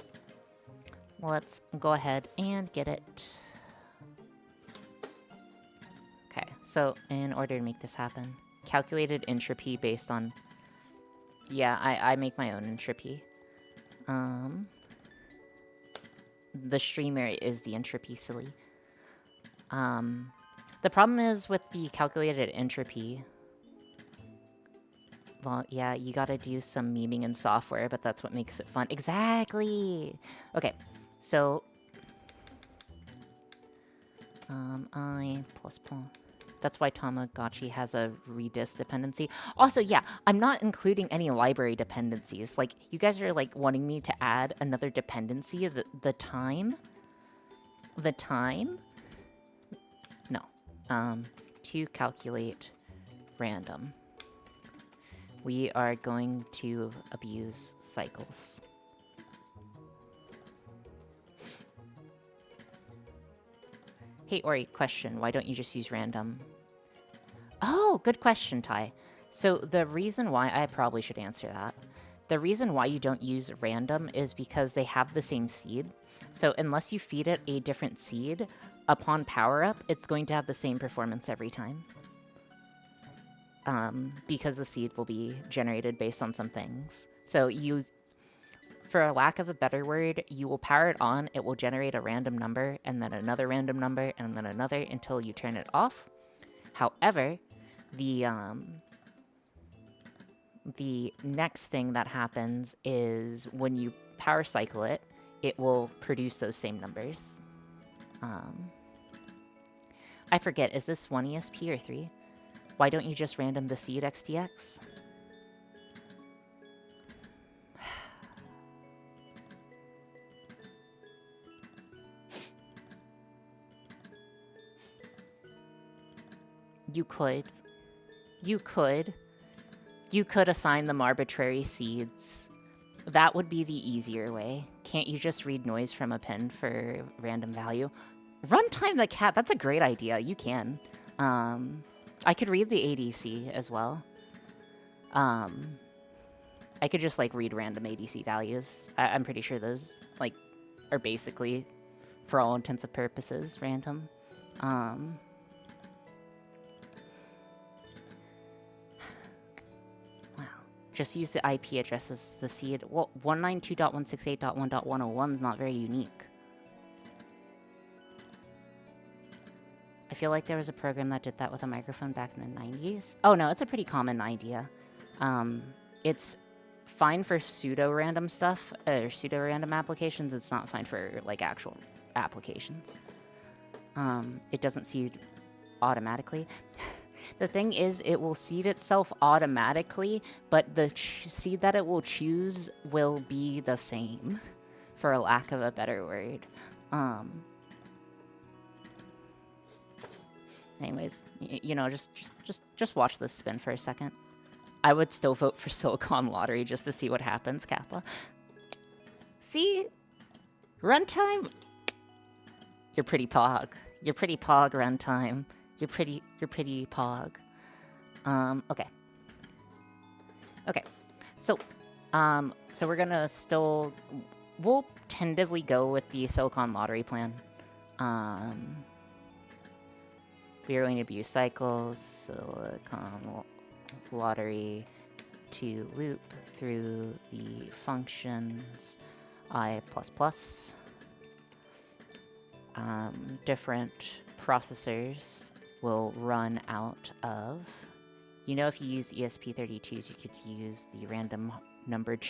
let's go ahead and get it. Okay, so in order to make this happen, calculated entropy based on... Yeah, I make my own entropy. The streamer is the entropy, silly. The problem is with the calculated entropy... Well, yeah, you gotta do some memeing in software, but that's what makes it fun. Exactly! Okay, so... I plus plus. That's why Tamagotchi has a redis dependency. Also, yeah, I'm not including any library dependencies. Like, you guys are, like, wanting me to add another dependency, the time? The time? No. To calculate random. We are going to abuse cycles. Hey, Ori, question. Why don't you just use random? Oh, good question, Ty. So the reason why, I probably should answer that. The reason why you don't use random is because they have the same seed. So unless you feed it a different seed, upon power up, it's going to have the same performance every time. Because the seed will be generated based on some things. So you, for a lack of a better word, you will power it on, it will generate a random number, and then another random number, and then another until you turn it off. However, the next thing that happens is when you power cycle it, it will produce those same numbers. I forget, is this 1 ESP or 3? Why don't you just random the seed XDX? You could. You could. You could assign them arbitrary seeds. That would be the easier way. Can't you just read noise from a pin for random value? Runtime the cat, that's a great idea. You can. I could read the ADC as well. I could just, like, read random ADC values. I'm pretty sure those, like, are basically, for all intents and purposes, random. Just use the IP address as the seed. Well, 192.168.1.101 is not very unique. I feel like there was a program that did that with a microphone back in the 90s. Oh no, it's a pretty common idea. It's fine for pseudo-random stuff, or pseudo-random applications. It's not fine for, like, actual applications. It doesn't seed automatically. The thing is, it will seed itself automatically, but the seed that it will choose will be the same, for a lack of a better word. Anyways, you know, just watch this spin for a second. I would still vote for Silicon Lottery just to see what happens, Kappa. See? Runtime? You're pretty pog. You're pretty pog, runtime. You're pretty pog. Okay. Okay. So we're gonna still... We'll tentatively go with the Silicon Lottery plan. We are going to abuse cycles, Silicon Lottery to loop through the functions I++. Different processors will run out of... You know, if you use ESP32s, you could use the random numbered...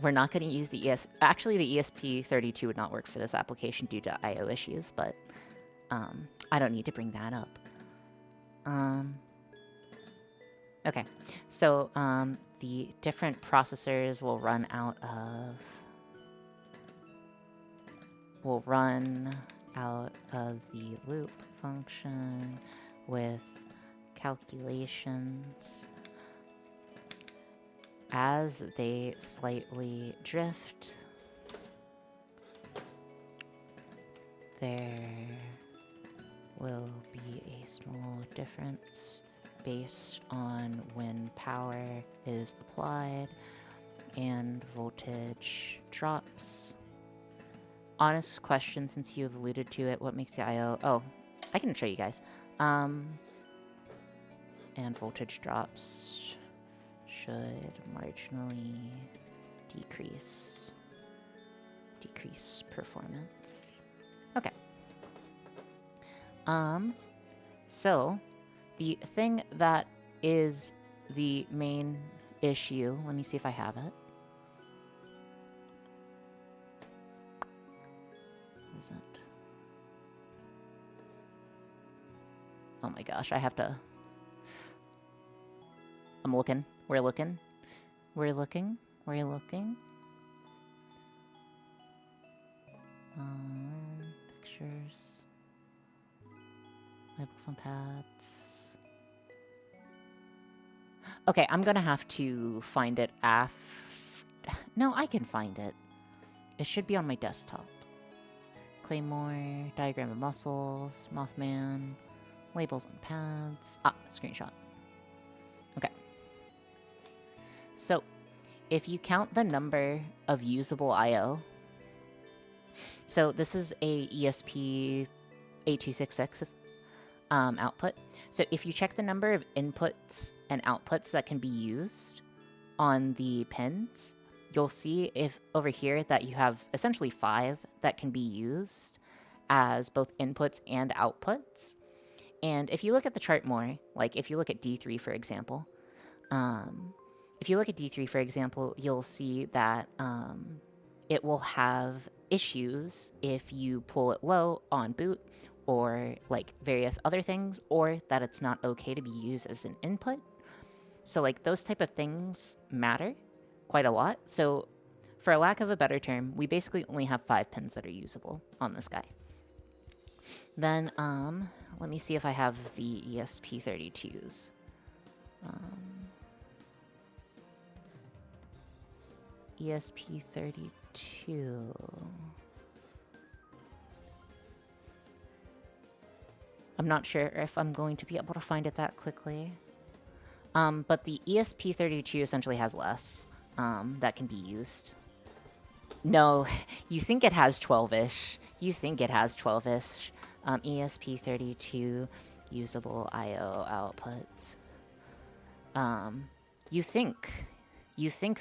We're not going to use the Actually, the ESP32 would not work for this application due to I/O issues, but I don't need to bring that up. Okay, so the different processors will run out of... Will run out of the loop function with calculations. As they slightly drift, there will be a small difference based on when power is applied and voltage drops. Honest question, since you have alluded to it, what makes the I/O... Oh, I can show you guys. And voltage drops should marginally decrease performance. Okay. So, the thing that is the main issue, let me see if I have it. Is it? Oh my gosh, I have to... I'm looking. We're looking. We're looking. We're looking. Pictures. Labels on pads. Okay, I'm gonna have to find it No, I can find it. It should be on my desktop. Claymore, diagram of muscles, Mothman, labels on pads. Ah, screenshot. Okay. So, if you count the number of usable I/O, so this is a ESP8266 output. So if you check the number of inputs and outputs that can be used on the pins, you'll see if over here that you have essentially 5 that can be used as both inputs and outputs. And if you look at the chart more, like if you look at D3, for example, you'll see that it will have issues if you pull it low on boot or like various other things, or that it's not okay to be used as an input. So like those type of things matter quite a lot. So for a lack of a better term, we basically only have 5 pins that are usable on this guy. Then let me see if I have the ESP32s. ESP32. I'm not sure if I'm going to be able to find it that quickly. But the ESP32 essentially has less that can be used. No, you think it has 12-ish. You think it has 12-ish. ESP32 usable I/O output. You think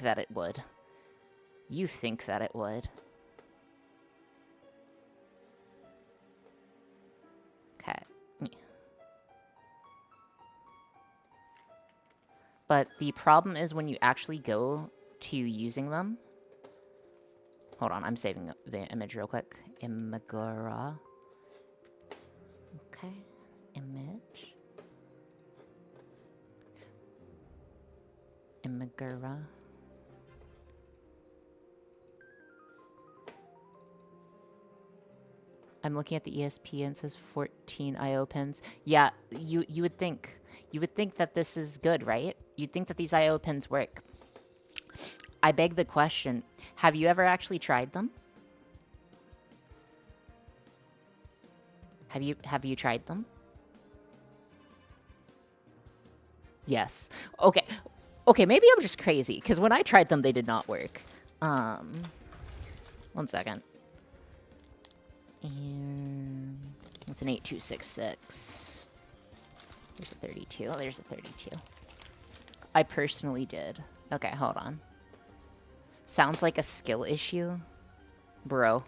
that it would. You think that it would. Okay. But the problem is when you actually go to using them. Hold on, I'm saving the image real quick. Imagura. Okay, image. Imagura. I'm looking at the ESP and it says 14 I/O pins. Yeah, you would think. You would think that this is good, right? You'd think that these I/O pins work. I beg the question, have you ever actually tried them? Have you tried them? Yes. Okay. Okay, maybe I'm just crazy, because when I tried them, they did not work. 1 second. And it's an 8266. There's a 32. Oh, there's a 32. I personally did. Okay, hold on. Sounds like a skill issue. Bro.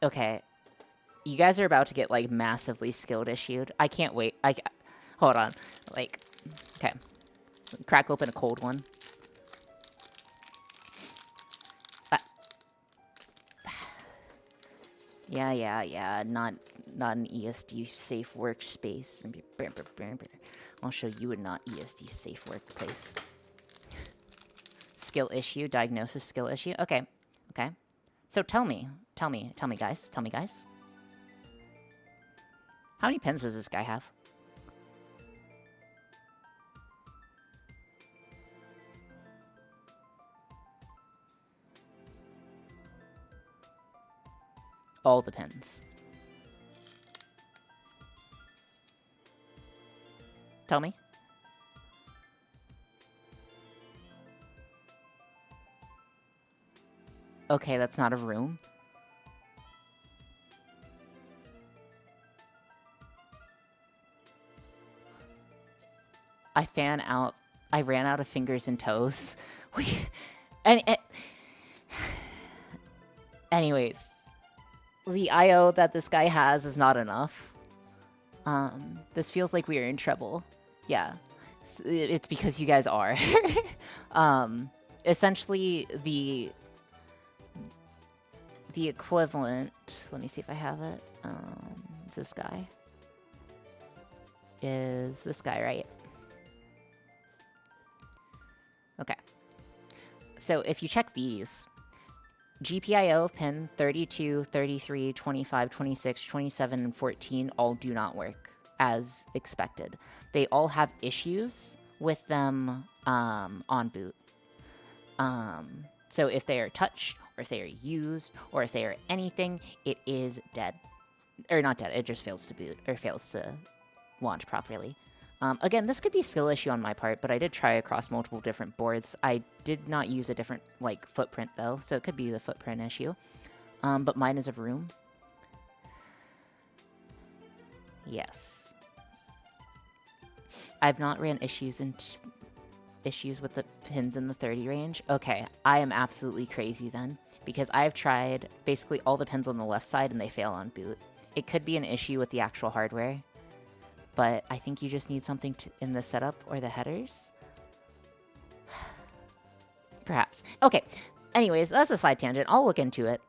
Okay. You guys are about to get, like, massively skilled issued. I can't wait. Hold on. Like, okay. Crack open a cold one. Yeah. Not an ESD safe workspace. I'll show you a not ESD safe workplace. Skill issue, diagnosis skill issue. Okay. So tell me, guys. How many pins does this guy have? All the pins. Tell me. Okay, that's not a room. I ran out of fingers and toes. Anyways. the IO that this guy has is not enough. This feels like we are in trouble. Yeah, it's because you guys are. Essentially, the equivalent. Let me see if I have it. It's this guy. Is this guy right? Okay. So if you check these, GPIO pin 32, 33, 25, 26, 27, and 14 all do not work as expected. They all have issues with them on boot. So if they are touched, or if they are used, or if they are anything, it is dead. Or not dead, it just fails to boot, or fails to launch properly. Again, this could be a skill issue on my part, but I did try across multiple different boards. I did not use a different, like, footprint, though, so it could be the footprint issue. But mine is of room. Yes. I've not ran issues with the pins in the 30 range. Okay, I am absolutely crazy then, because I've tried basically all the pins on the left side and they fail on boot. It could be an issue with the actual hardware, but I think you just need something in the setup or the headers. Perhaps. Okay. Anyways, that's a side tangent. I'll look into it.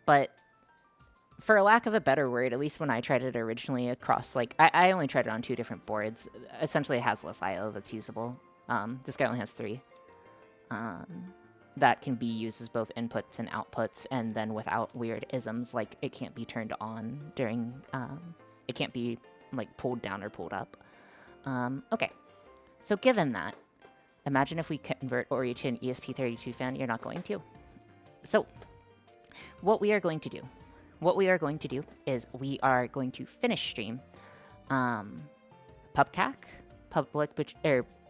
But for a lack of a better word, at least when I tried it originally across, like, I only tried it on 2 different boards. Essentially, it has less IO that's usable. This guy only has 3. That can be used as both inputs and outputs, and then without weird isms, like it can't be turned on during, it can't be like pulled down or pulled up. Okay, so given that, imagine if we convert Ori to an ESP32 fan. You're not going to. So what we are going to do is we are going to finish stream, pubcac,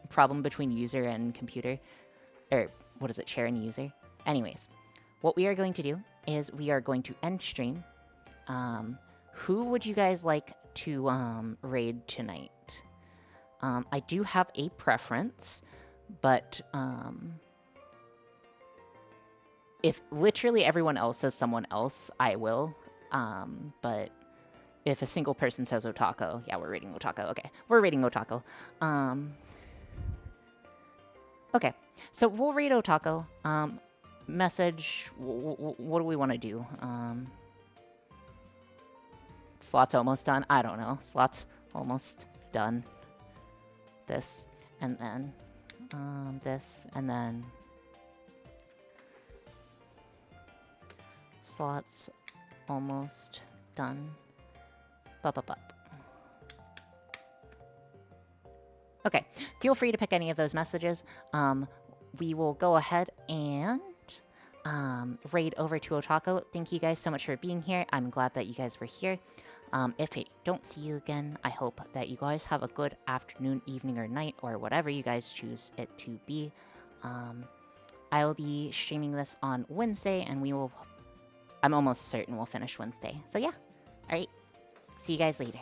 problem between user and computer, or what is it, share and user? Anyways, what we are going to do is we are going to end stream. Who would you guys like to raid tonight? I do have a preference, but if literally everyone else says someone else, I will. But if a single person says Otako, yeah, we're raiding Otako. Okay, we're raiding Otako. Okay, so we'll raid Otako. Message, what do we want to do? Slot's almost done. I don't know. Slot's almost done. This, and then this, and then Slot's almost done. Bup. Okay, feel free to pick any of those messages. We will go ahead and raid over to Otako. Thank you guys so much for being here. I'm glad that you guys were here. If I don't see you again, I hope that you guys have a good afternoon, evening, or night, or whatever you guys choose it to be. I'll be streaming this on Wednesday, and I'm almost certain we'll finish Wednesday. So yeah, alright, see you guys later.